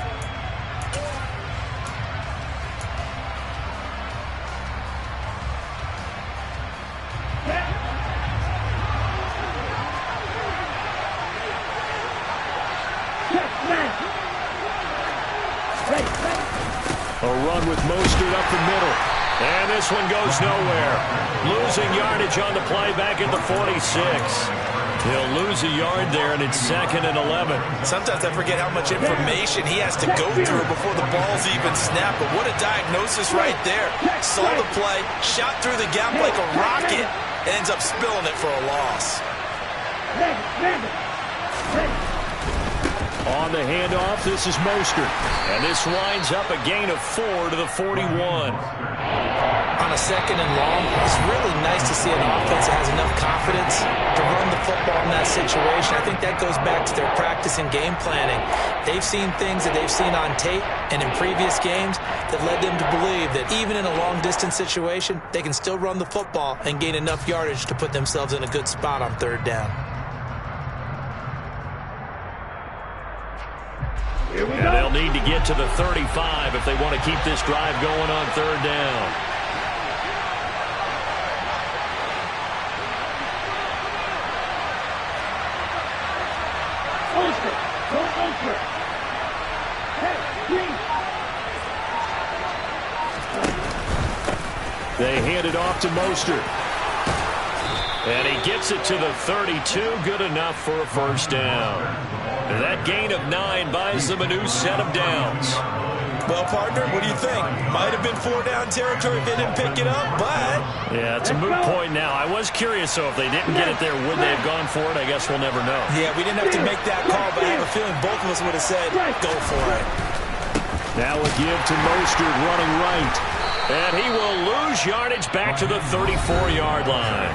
A run with Mostert up the middle. And this one goes nowhere. Losing yardage on the play back at the 46. He'll lose a yard there, and it's 2nd and 11. Sometimes I forget how much information he has to go through before the ball's even snapped. But what a diagnosis right there. Saw the play, shot through the gap like a rocket, ends up spilling it for a loss. On the handoff, this is Mostert. And this winds up a gain of 4 to the 41. On a 2nd and long, it's really nice to see an offense that has enough confidence to run the football in that situation. I think that goes back to their practice and game planning. They've seen things that they've seen on tape and in previous games that led them to believe that even in a long-distance situation, they can still run the football and gain enough yardage to put themselves in a good spot on 3rd down. And they'll need to get to the 35 if they want to keep this drive going on 3rd down. They hand it off to Mostert. And he gets it to the 32. Good enough for a first down. That gain of 9 buys them a new set of downs. Well, partner, what do you think? Might have been 4-down territory if they didn't pick it up, but... Yeah, it's a moot point now. I was curious, though, if they didn't get it there, would they have gone for it? I guess we'll never know. Yeah, we didn't have to make that call, but I have a feeling both of us would have said, go for it. Now a give to Mostert running right. And he will lose yardage back to the 34-yard line.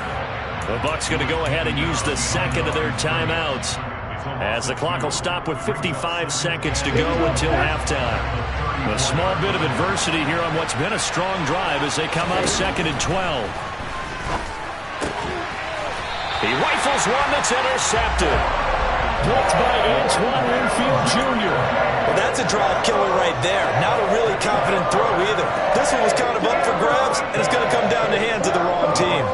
The Bucs going to go ahead and use the second of their timeouts, as the clock will stop with 55 seconds to go until halftime. A small bit of adversity here on what's been a strong drive as they come up 2nd and 12. He rifles one that's intercepted. Blocked by Antoine Winfield Jr. Well, That's a drive killer right there. Not a really confident throw either. This one was kind of up for grabs, and it's going to come down the hands of the wrong team.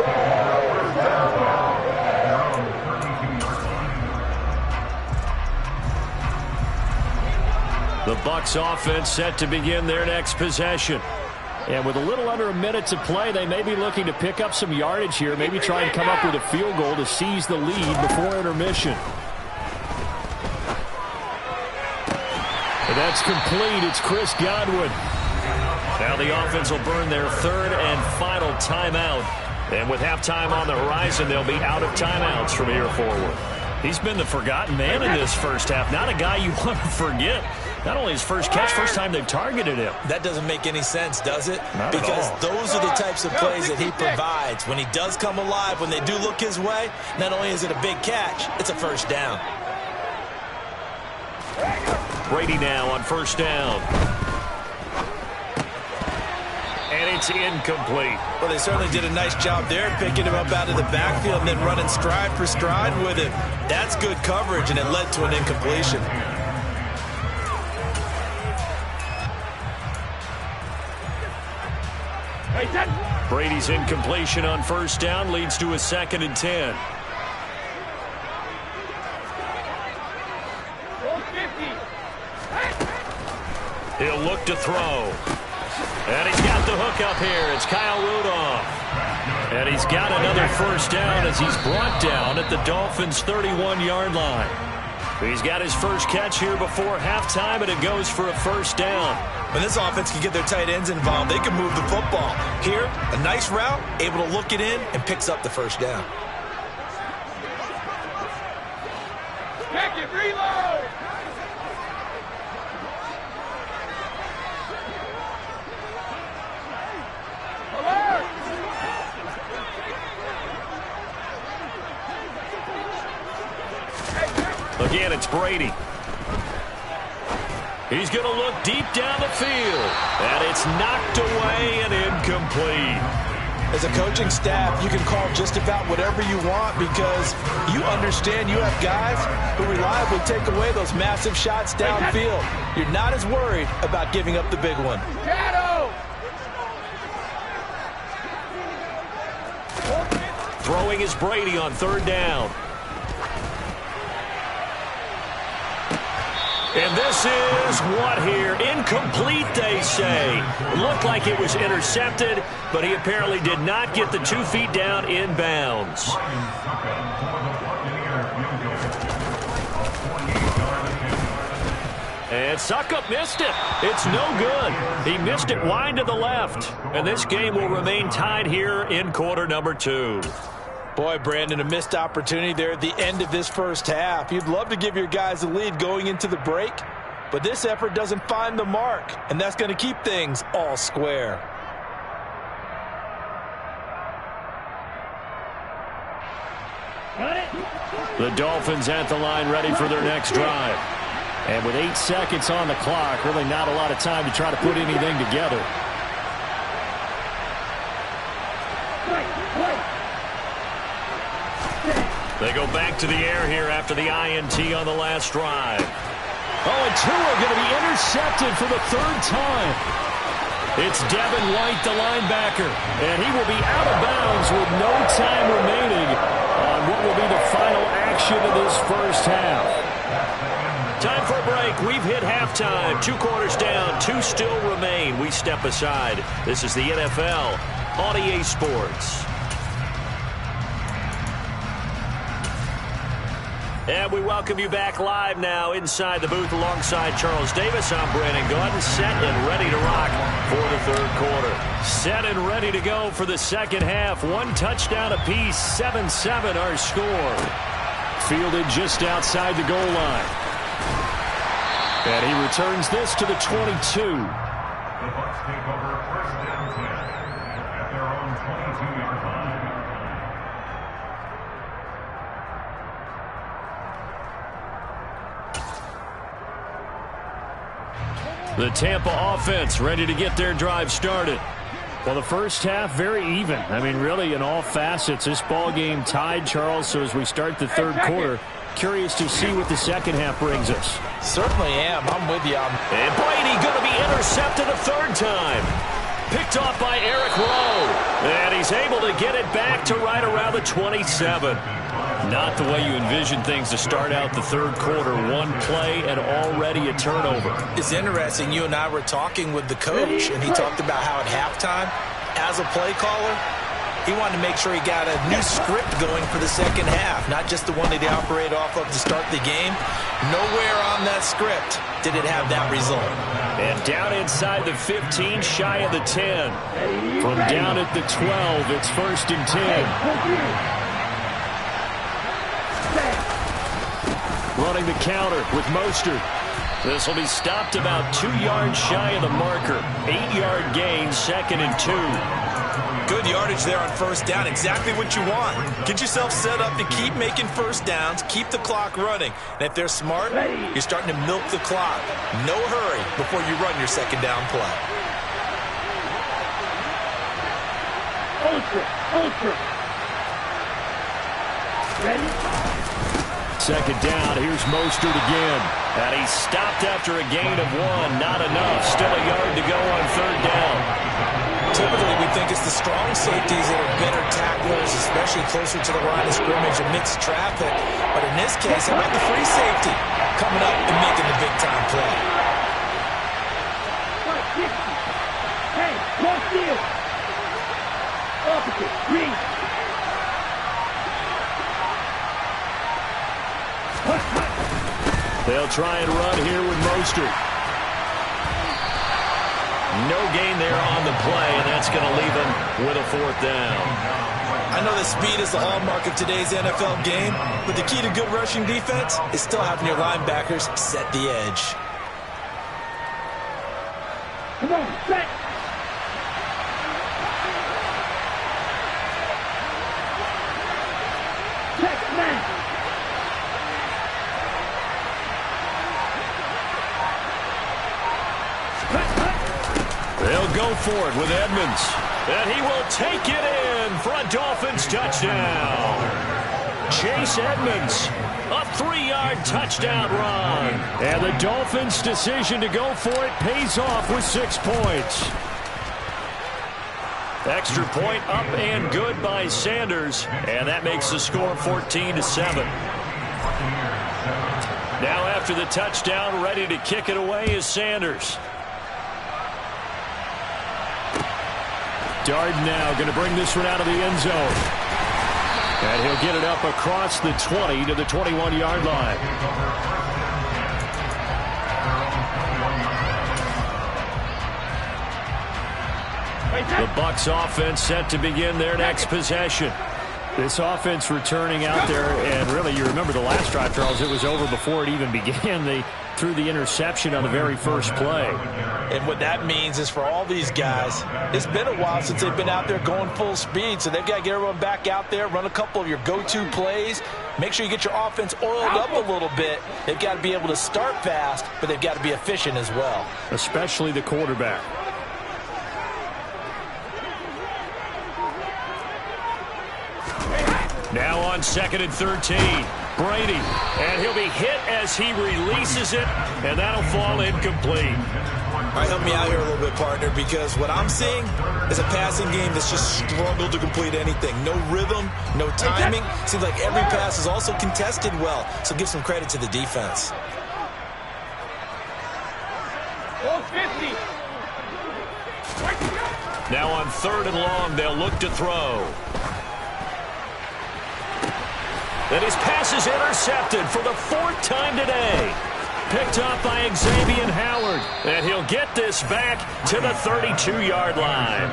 The Bucs offense set to begin their next possession. And with a little under a minute to play, they may be looking to pick up some yardage here, maybe try and come up with a field goal to seize the lead before intermission. And that's complete. It's Chris Godwin. Now the offense will burn their third and final timeout. And with halftime on the horizon, they'll be out of timeouts from here forward. He's been the forgotten man in this first half. Not a guy you want to forget. Not only his first catch, first time they've targeted him. That doesn't make any sense, does it? Not because at all. Those are the types of plays that he provides. When he does come alive, when they do look his way, not only is it a big catch, it's a first down. Brady now on first down. And it's incomplete. Well, they certainly did a nice job there, picking him up out of the backfield and then running stride for stride with him. That's good coverage, and it led to an incompletion. Brady's incompletion on first down leads to a 2nd and 10. He'll look to throw. And he's got the hook up here. It's Kyle Rudolph. And he's got another first down as he's brought down at the Dolphins' 31-yard line. He's got his first catch here before halftime, and it goes for a first down. When this offense can get their tight ends involved, they can move the football. Here, a nice route, able to look it in, and picks up the first down. Check it, reload! Again, it's Brady. He's going to look deep down the field. And it's knocked away and incomplete. As a coaching staff, you can call just about whatever you want because you understand you have guys who reliably take away those massive shots downfield. You're not as worried about giving up the big one. Shadow! Throwing is Brady on third down. And this is what here? Incomplete, they say. Looked like it was intercepted, but he apparently did not get the 2 feet down in bounds. And Succop missed it. It's no good. He missed it wide to the left. And this game will remain tied here in quarter number 2. Boy, Brandon, a missed opportunity there at the end of this first half. You'd love to give your guys a lead going into the break, but this effort doesn't find the mark, and that's going to keep things all square. The Dolphins at the line ready for their next drive. And with 8 seconds on the clock, really not a lot of time to try to put anything together. They go back to the air here after the INT on the last drive. Oh, and two are going to be intercepted for the 3rd time. It's Devin White, the linebacker, and he will be out of bounds with no time remaining on what will be the final action of this first half. Time for a break. We've hit halftime. 2 quarters down, 2 still remain. We step aside. This is the NFL on EA Sports. And we welcome you back live now inside the booth alongside Charles Davis. I'm Brandon Gaudin, set and ready to rock for the 3rd quarter. Set and ready to go for the 2nd half. 1 touchdown apiece, 7-7 our score. Fielded just outside the goal line. And he returns this to the 22. The Bucs take over 1st and 10 at their own 22-yard line. The Tampa offense ready to get their drive started. Well, the first half, very even. I mean, really, in all facets, this ball game tied, Charles. So as we start the 3rd quarter, Curious to see what the second half brings us. Certainly am. I'm with you. And Brady going to be intercepted a third time. Picked off by Eric Rowe. And he's able to get it back to right around the 27. Not the way you envision things to start out the third quarter. One play and already a turnover. It's interesting. You and I were talking with the coach, and he talked about how at halftime, as a play caller, he wanted to make sure he got a new script going for the second half, not just the one that he operated off of to start the game. Nowhere on that script did it have that result. And down inside the 15, shy of the 10. From down at the 12, it's 1st and 10. Running the counter with Mostert. This will be stopped about 2 yards shy of the marker. 8-yard gain, 2nd and 2. Good yardage there on first down. Exactly what you want. Get yourself set up to keep making first downs, keep the clock running. And if they're smart, you're starting to milk the clock. No hurry before you run your second down play. Ultra. Ready? Second down, here's Mostert again. And he's stopped after a gain of 1. Not enough. Still a yard to go on third down. Typically, we think it's the strong safeties that are better tacklers, especially closer to the line of scrimmage amidst traffic. But in this case, how about the free safety coming up and making the big-time play? Hey, cross field. Opposite, green. They'll try and run here with Mostert. No gain there on the play, and that's going to leave him with a 4th down. I know that speed is the hallmark of today's NFL game, but the key to good rushing defense is still having your linebackers set the edge. Come on, set. Check, man. They'll go for it with Edmonds. And he will take it in for a Dolphins touchdown. Chase Edmonds, a 3-yard touchdown run. And the Dolphins' decision to go for it pays off with 6 points. Extra point up and good by Sanders. And that makes the score 14-7. Now after the touchdown, ready to kick it away is Sanders. Darden now going to bring this one out of the end zone. And he'll get it up across the 20 to the 21-yard line. The Bucs offense set to begin their next possession. This offense returning out there, and really, you remember the last drive, Charles, it was over before it even began. They threw the interception on the very first play. And what that means is for all these guys, it's been a while since they've been out there going full speed, so they've got to get everyone back out there, run a couple of your go-to plays, make sure you get your offense oiled up a little bit. They've got to be able to start fast, but they've got to be efficient as well. Especially the quarterback. Now on 2nd and 13, Brady, and he'll be hit as he releases it, and that'll fall incomplete. All right, help me out here a little bit, partner, because what I'm seeing is a passing game that's just struggled to complete anything. No rhythm, no timing. Seems like every pass is also contested well, so give some credit to the defense. 450. Now on 3rd and long, they'll look to throw. And his pass is intercepted for the 4th time today. Picked off by Xavier Howard. And he'll get this back to the 32-yard line.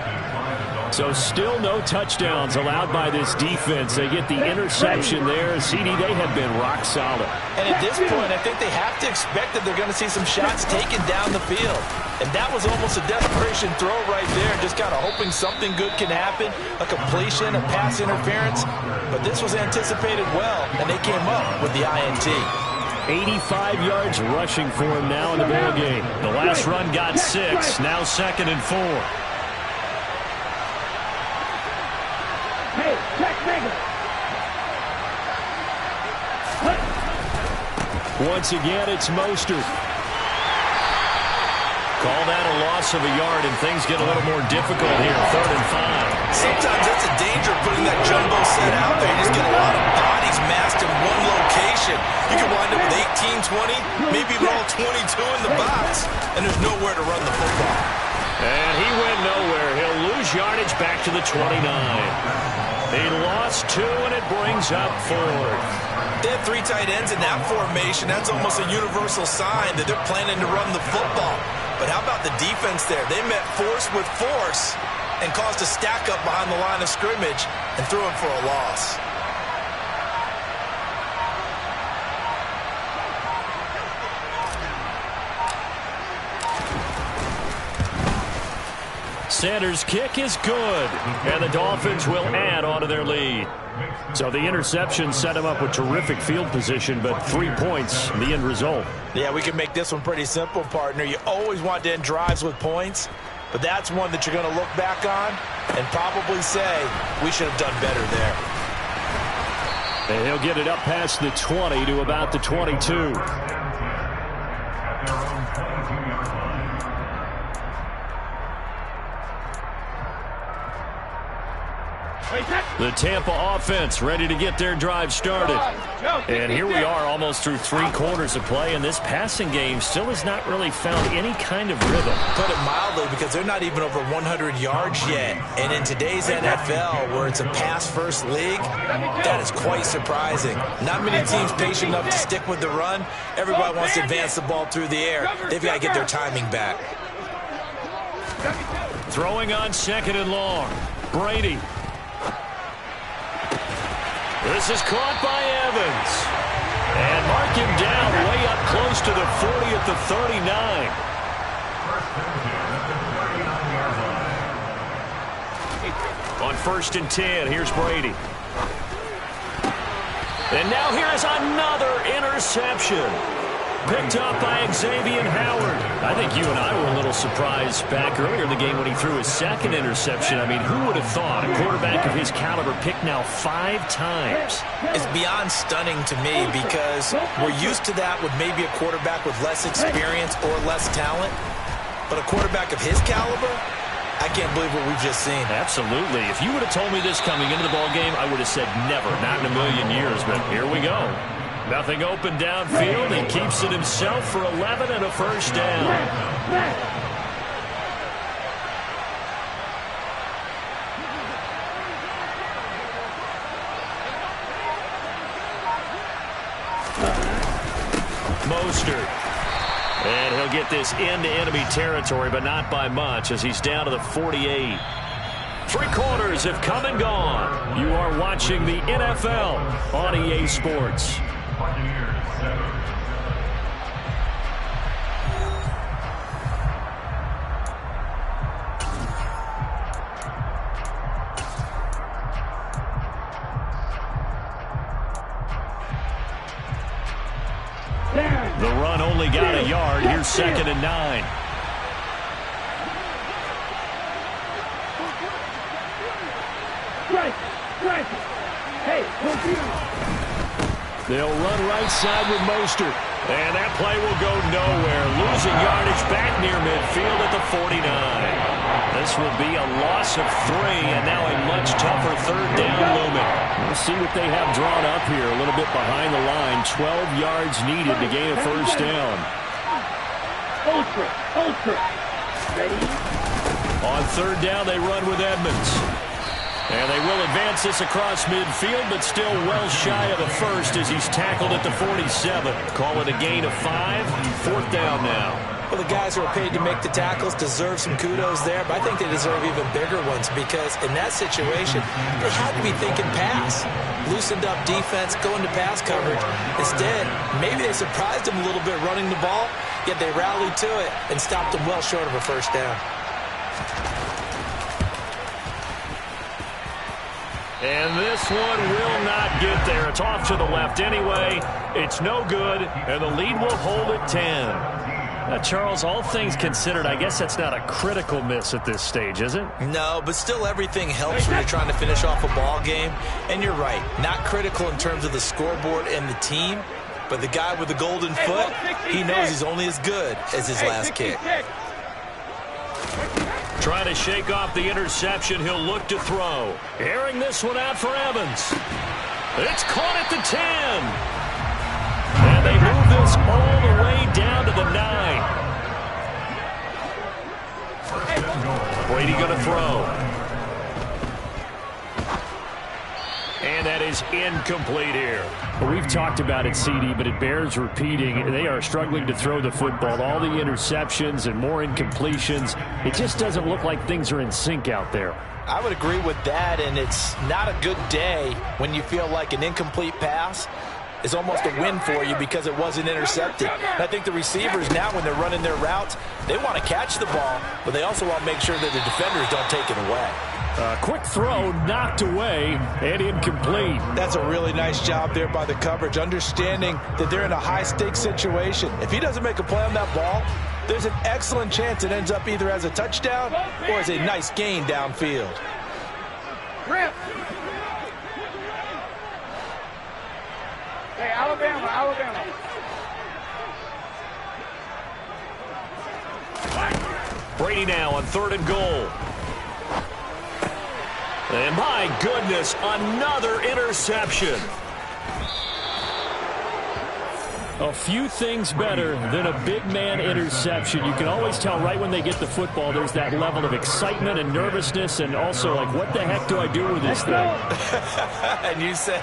So still no touchdowns allowed by this defense. They get the interception there. CD, they have been rock solid. And at this point, I think they have to expect that they're going to see some shots taken down the field. And that was almost a desperation throw right there, just kind of hoping something good can happen, a completion, a pass interference. But this was anticipated well, and they came up with the INT. 85 yards rushing for him now in the ball game. The last run got 6, now 2nd and 4. Hey, check, nigga. Once again, it's Mostert. Call that a loss of a yard, and things get a little more difficult here. 3rd and 5. Sometimes that's a danger putting that jumbo set out there. You just get a lot of bodies massed in one location. You can wind up with 18, 20, maybe even all 22 in the box, and there's nowhere to run the football. And he went nowhere. He'll lose yardage back to the 29. He lost 2, and it brings up 4th. They have 3 tight ends in that formation. That's almost a universal sign that they're planning to run the football. But how about the defense there? They met force with force and caused a stack up behind the line of scrimmage and threw him for a loss. Sanders' kick is good, and the Dolphins will add on to their lead. So the interception set him up with terrific field position, but 3 points, the end result. Yeah, we can make this one pretty simple, partner. You always want to end drives with points, but that's one that you're going to look back on and probably say, we should have done better there. And he'll get it up past the 20 to about the 22. The Tampa offense ready to get their drive started. And here we are almost through 3 quarters of play, and this passing game still has not really found any kind of rhythm. Put it mildly, because they're not even over 100 yards yet. And in today's NFL, where it's a pass-first league, that is quite surprising. Not many teams patient enough to stick with the run. Everybody wants to advance the ball through the air. They've got to get their timing back. Throwing on 2nd and long. Brady. This is caught by Evans. And mark him down way up close to the 40 at the 39. On 1st and 10, here's Brady. And now here's another interception. Picked up by Xavier Howard. I think you and I were a little surprised back earlier in the game when he threw his 2nd interception. I mean, who would have thought a quarterback of his caliber picked now 5 times? It's beyond stunning to me, because we're used to that with maybe a quarterback with less experience or less talent. But a quarterback of his caliber, I can't believe what we've just seen. Absolutely. If you would have told me this coming into the ballgame, I would have said never, not in a million years. But here we go. Nothing open downfield. He keeps it himself for 11 and a 1st down. Mostert. And he'll get this into enemy territory, but not by much, as he's down to the 48. 3 quarters have come and gone. You are watching the NFL on EA Sports. The run only got a yard. Here's 2nd and 9. Hey, they'll run right side with Mostert. And that play will go nowhere. Losing yardage back near midfield at the 49. This will be a loss of 3, and now a much tougher 3rd down looming. We'll see what they have drawn up here. A little bit behind the line. 12 yards needed to gain a 1st down. Ultra. Ready? On 3rd down, they run with Edmonds. And they will advance this across midfield, but still well shy of a 1st as he's tackled at the 47. Call it a gain of 5. 4th down now. Well, the guys who are paid to make the tackles deserve some kudos there, but I think they deserve even bigger ones, because in that situation, they had to be thinking pass. Loosened up defense, going to pass coverage. Instead, maybe they surprised them a little bit running the ball, yet they rallied to it and stopped them well short of a 1st down. And this one will not get there. It's off to the left anyway. It's no good, and the lead will hold at 10. Charles, all things considered, I guess that's not a critical miss at this stage, is it? No, but still everything helps when you're trying to finish off a ball game. And you're right, not critical in terms of the scoreboard and the team, But the guy with the golden foot, he knows he's only as good as his last kick. Trying to shake off the interception. He'll look to throw. Airing this one out for Evans. It's caught at the 10. And they move this all the way down to the 9. Brady going to throw. And that is incomplete here. Well, we've talked about it, CD, but it bears repeating. They are struggling to throw the football. All the interceptions and more incompletions. It just doesn't look like things are in sync out there. I would agree with that, and it's not a good day when you feel like an incomplete pass is almost a win for you because it wasn't intercepted. And I think the receivers now, when they're running their routes, they want to catch the ball, but they also want to make sure that the defenders don't take it away. Quick throw, knocked away, and incomplete. That's a really nice job there by the coverage, understanding that they're in a high-stakes situation. If he doesn't make a play on that ball, there's an excellent chance it ends up either as a touchdown or as a nice gain downfield. Grip. Hey, Alabama. Brady now on 3rd and goal. And my goodness, another interception. A few things better than a big man interception. You can always tell right when they get the football, there's that level of excitement and nervousness, and also like, what the heck do I do with this thing? And you say,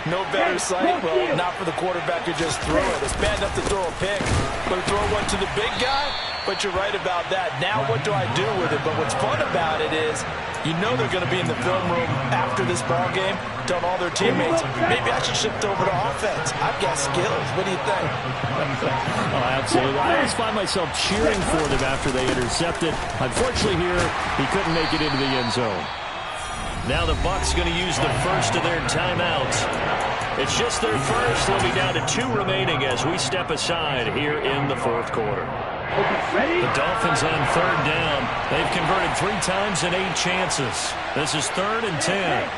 no better sight? Well, not for the quarterback to just throw it. It's bad enough to throw a pick, but to throw one to the big guy? But you're right about that. Now what do I do with it? But what's fun about it is, you know they're going to be in the film room after this ball game, telling all their teammates, maybe I should shift over to offense. I've got skills. What do you think? Oh, absolutely. I always find myself cheering for them after they intercept it. Unfortunately here, he couldn't make it into the end zone. Now the Bucs going to use the first of their timeouts. It's just their first. They'll be down to 2 remaining as we step aside here in the 4th quarter. The Dolphins on 3rd down. They've converted 3 times in 8 chances. This is 3rd and 10.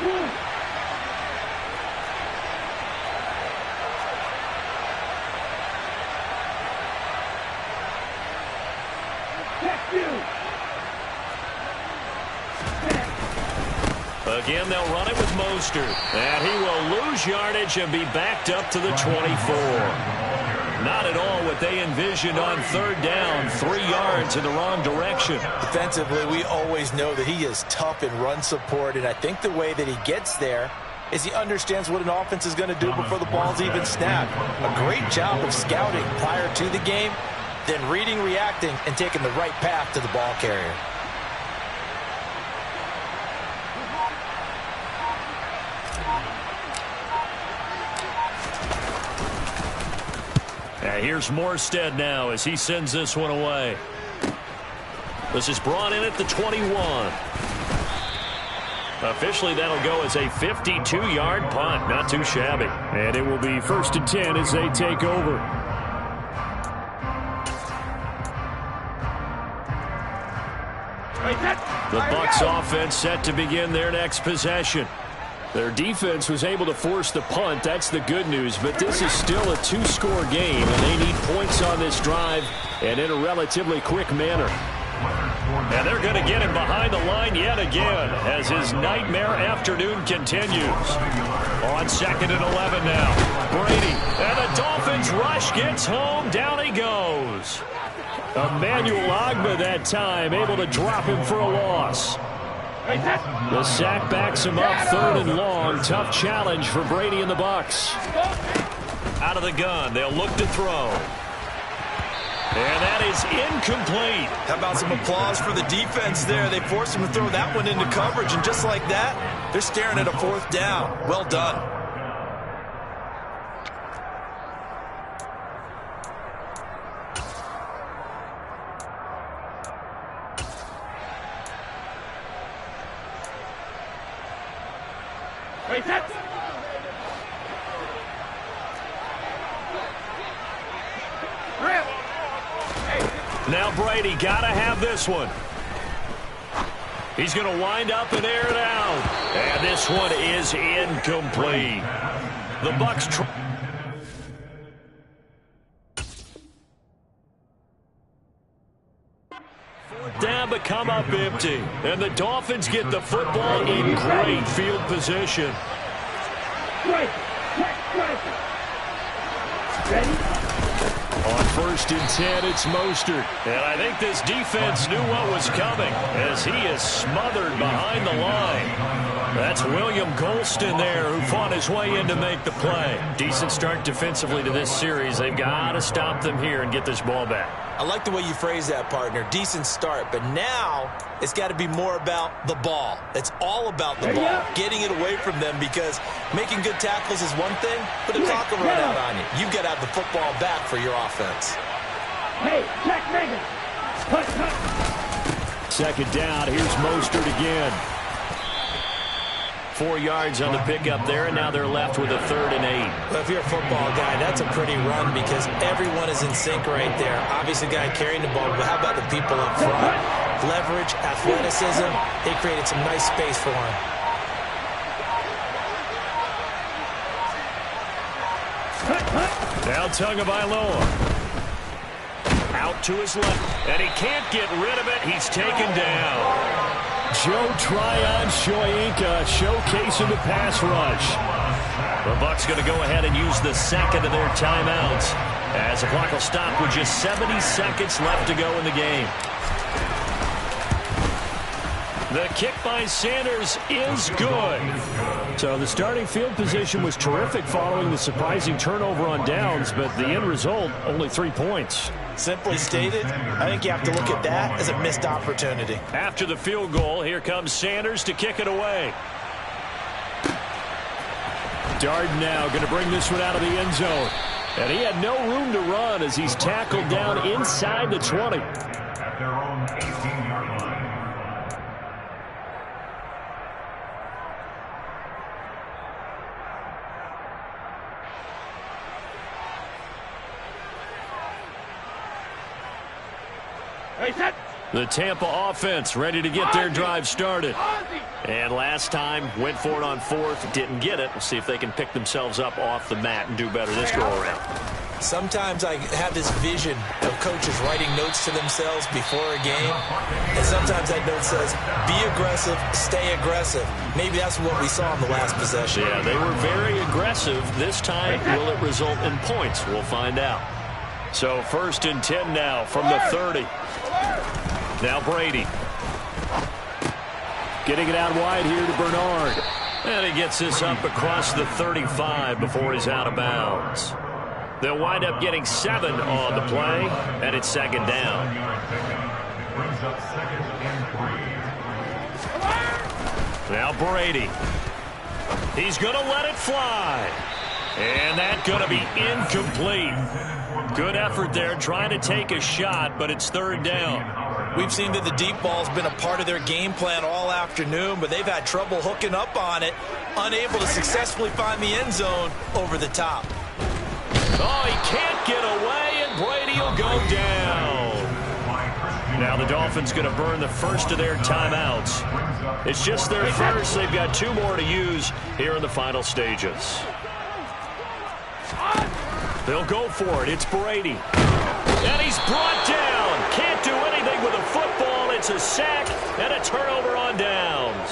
Again, they'll run it with Mostert. And he will lose yardage and be backed up to the 24. Not at all what they envisioned on 3rd down. 3 yards in the wrong direction. Defensively, we always know that he is tough in run support, and I think the way that he gets there is he understands what an offense is going to do before the ball's even snapped. A great job of scouting prior to the game, then reading, reacting, and taking the right path to the ball carrier. Here's Morstead now as he sends this one away. This is brought in at the 21. Officially, that'll go as a 52-yard punt. Not too shabby. And it will be 1st and 10 as they take over. The Bucs offense set to begin their next possession. Their defense was able to force the punt. That's the good news. But this is still a 2-score game, and they need points on this drive and in a relatively quick manner. And they're going to get him behind the line yet again as his nightmare afternoon continues. On 2nd and 11 now. Brady, and the Dolphins rush gets home. Down he goes. Emmanuel Ogbah that time, able to drop him for a loss. The sack backs him up 3rd and long. Tough challenge for Brady and the Bucs. Out of the gun, they'll look to throw. And that is incomplete. How about some applause for the defense there? They forced him to throw that one into coverage, and just like that, they're staring at a 4th down. Well done. Now Brady got to have this one. He's going to wind up and air it out. And this one is incomplete. The Bucs down but come up empty. And the Dolphins get the football in great field position. On 1st and 10, it's Mostert. And I think this defense knew what was coming as he is smothered behind the line. That's William Golston there who fought his way in to make the play. Decent start defensively to this series. They've got to stop them here and get this ball back. I like the way you phrase that, partner. Decent start, but now it's got to be more about the ball. It's all about the ball, getting it away from them, because making good tackles is one thing, but the clock will run out on you. You've got to have the football back for your offense. Hey, check Megan. Cut. 2nd down. Here's Mostert again. 4 yards on the pickup there, and now they're left with a 3rd and 8. Well, if you're a football guy, that's a pretty run because everyone is in sync right there. Obviously, the guy carrying the ball, but how about the people up front? Leverage, athleticism, they created some nice space for him. Now Tagovailoa. Out to his left, and he can't get rid of it. He's taken down. Joe Tryon-Shoyinka showcasing the pass rush. The Bucs going to go ahead and use the 2nd of their timeouts as the clock will stop with just 70 seconds left to go in the game. The kick by Sanders is good. So the starting field position was terrific following the surprising turnover on downs, but the end result, only 3 points. Simply stated, I think you have to look at that as a missed opportunity. After the field goal, here comes Sanders to kick it away. Darden now going to bring this one out of the end zone. And he had no room to run as he's tackled down inside the 20. At their own 18-yard line. The Tampa offense ready to get their drive started. And last time, went for it on 4th, didn't get it. We'll see if they can pick themselves up off the mat and do better this go-around. Sometimes I have this vision of coaches writing notes to themselves before a game, and sometimes that note says, be aggressive, stay aggressive. Maybe that's what we saw in the last possession. Yeah, they were very aggressive. This time, will it result in points? We'll find out. So 1st and 10 now from the 30. Now Brady. Getting it out wide here to Bernard. And he gets this up across the 35 before he's out of bounds. They'll wind up getting 7 on the play, and it's 2nd down. Brings up 2nd and 3. Now Brady. He's going to let it fly. And that's going to be incomplete. Good effort there, trying to take a shot, but it's 3rd down. We've seen that the deep ball's been a part of their game plan all afternoon, but they've had trouble hooking up on it, unable to successfully find the end zone over the top. Oh, he can't get away, and Brady will go down. Now the Dolphins going to burn the 1st of their timeouts. It's just their 1st. They've got 2 more to use here in the final stages. They'll go for it. It's Brady. And he's brought down. Can't do anything with a football. It's a sack and a turnover on downs.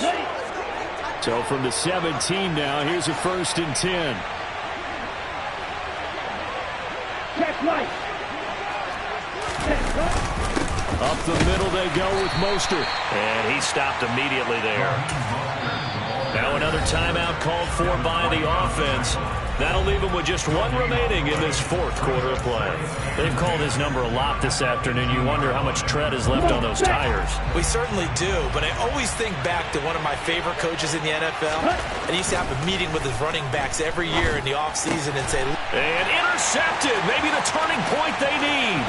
So from the 17 now, here's a 1st and 10. Check right. Up the middle they go with Mostert. And he stopped immediately there. Now another timeout called for by the offense. That'll leave him with just 1 remaining in this 4th quarter of play. They've called his number a lot this afternoon. You wonder how much tread is left on those tires. We certainly do, but I always think back to one of my favorite coaches in the NFL. And he used to have a meeting with his running backs every year in the offseason and say, and intercepted. Maybe the turning point they need.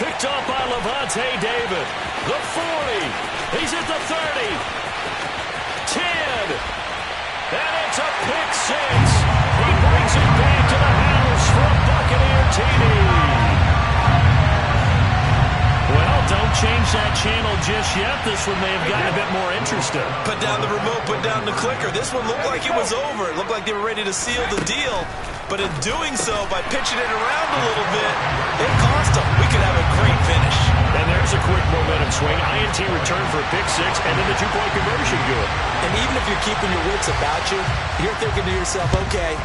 Picked off by Lavonte David. The 40. He's at the 30. 10. And it's a pick 6. He brings it back to the house for a Buccaneer TD. Well, don't change that channel just yet. This one may have gotten a bit more interesting. Put down the remote, put down the clicker. This one looked like it was over. It looked like they were ready to seal the deal. But in doing so, by pitching it around a little bit, it cost them. We could have a great finish. And there's a quick momentum swing. INT return for a pick six, and then the two-point conversion good. And even if you're keeping your wits about you, you're thinking to yourself, okay,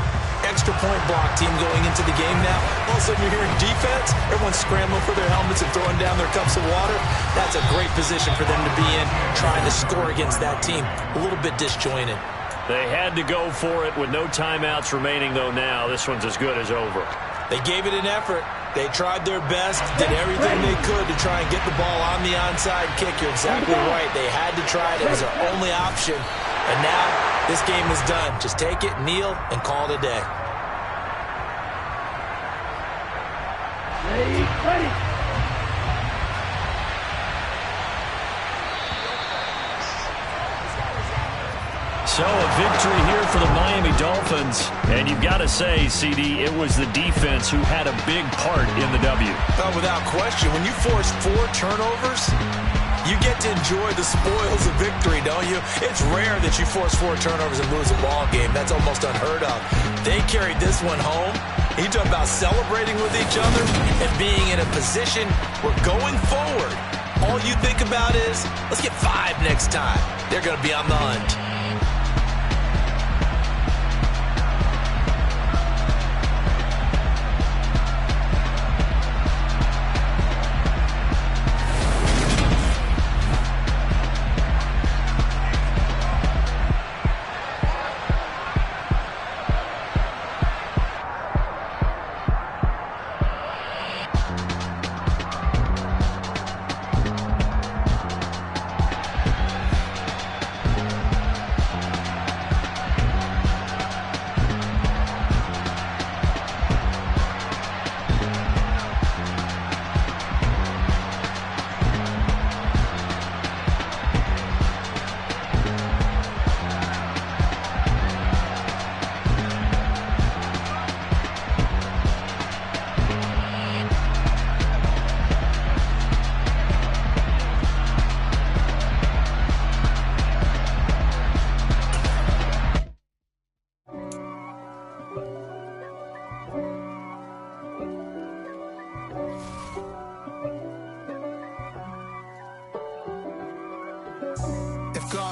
extra point block team going into the game now. All of a sudden you're hearing defense. Everyone's scrambling for their helmets and throwing down their cups of water. That's a great position for them to be in, trying to score against that team. A little bit disjointed. They had to go for it with no timeouts remaining, though now. This one's as good as over. They gave it an effort. They tried their best, did everything they could to try and get the ball on the onside kick. You're exactly right. They had to try it. It was their only option. And now this game is done. Just take it, kneel, and call it a day. Ready. So a victory here for the Miami Dolphins. And you've got to say, CD, it was the defense who had a big part in the W. Without question, when you force 4 turnovers, you get to enjoy the spoils of victory, don't you? It's rare that you force 4 turnovers and lose a ball game. That's almost unheard of. They carried this one home. You talk about celebrating with each other and being in a position where going forward, all you think about is, let's get 5 next time. They're going to be on the hunt.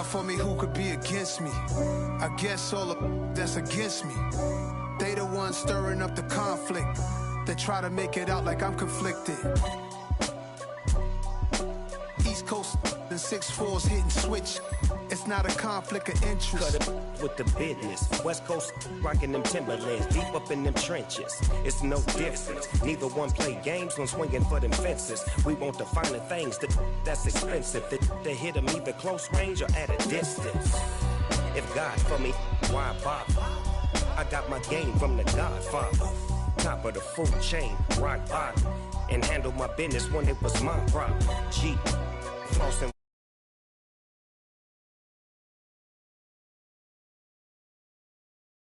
For me, who could be against me? I guess all of that's against me. They the ones stirring up the conflict. They try to make it out like I'm conflicted. East Coast and 6'4s hitting switch. It's not a conflict of interest. Cut it with the business. West Coast rocking them Timberlands, deep up in them trenches. It's no difference. Neither one play games when swinging for them fences. We want the finer things that's expensive. They hit them either close range or at a distance. If God for me, why bother? I got my game from the Godfather. Top of the food chain, rock bottom. And handle my business when it was my problem. G, flossing.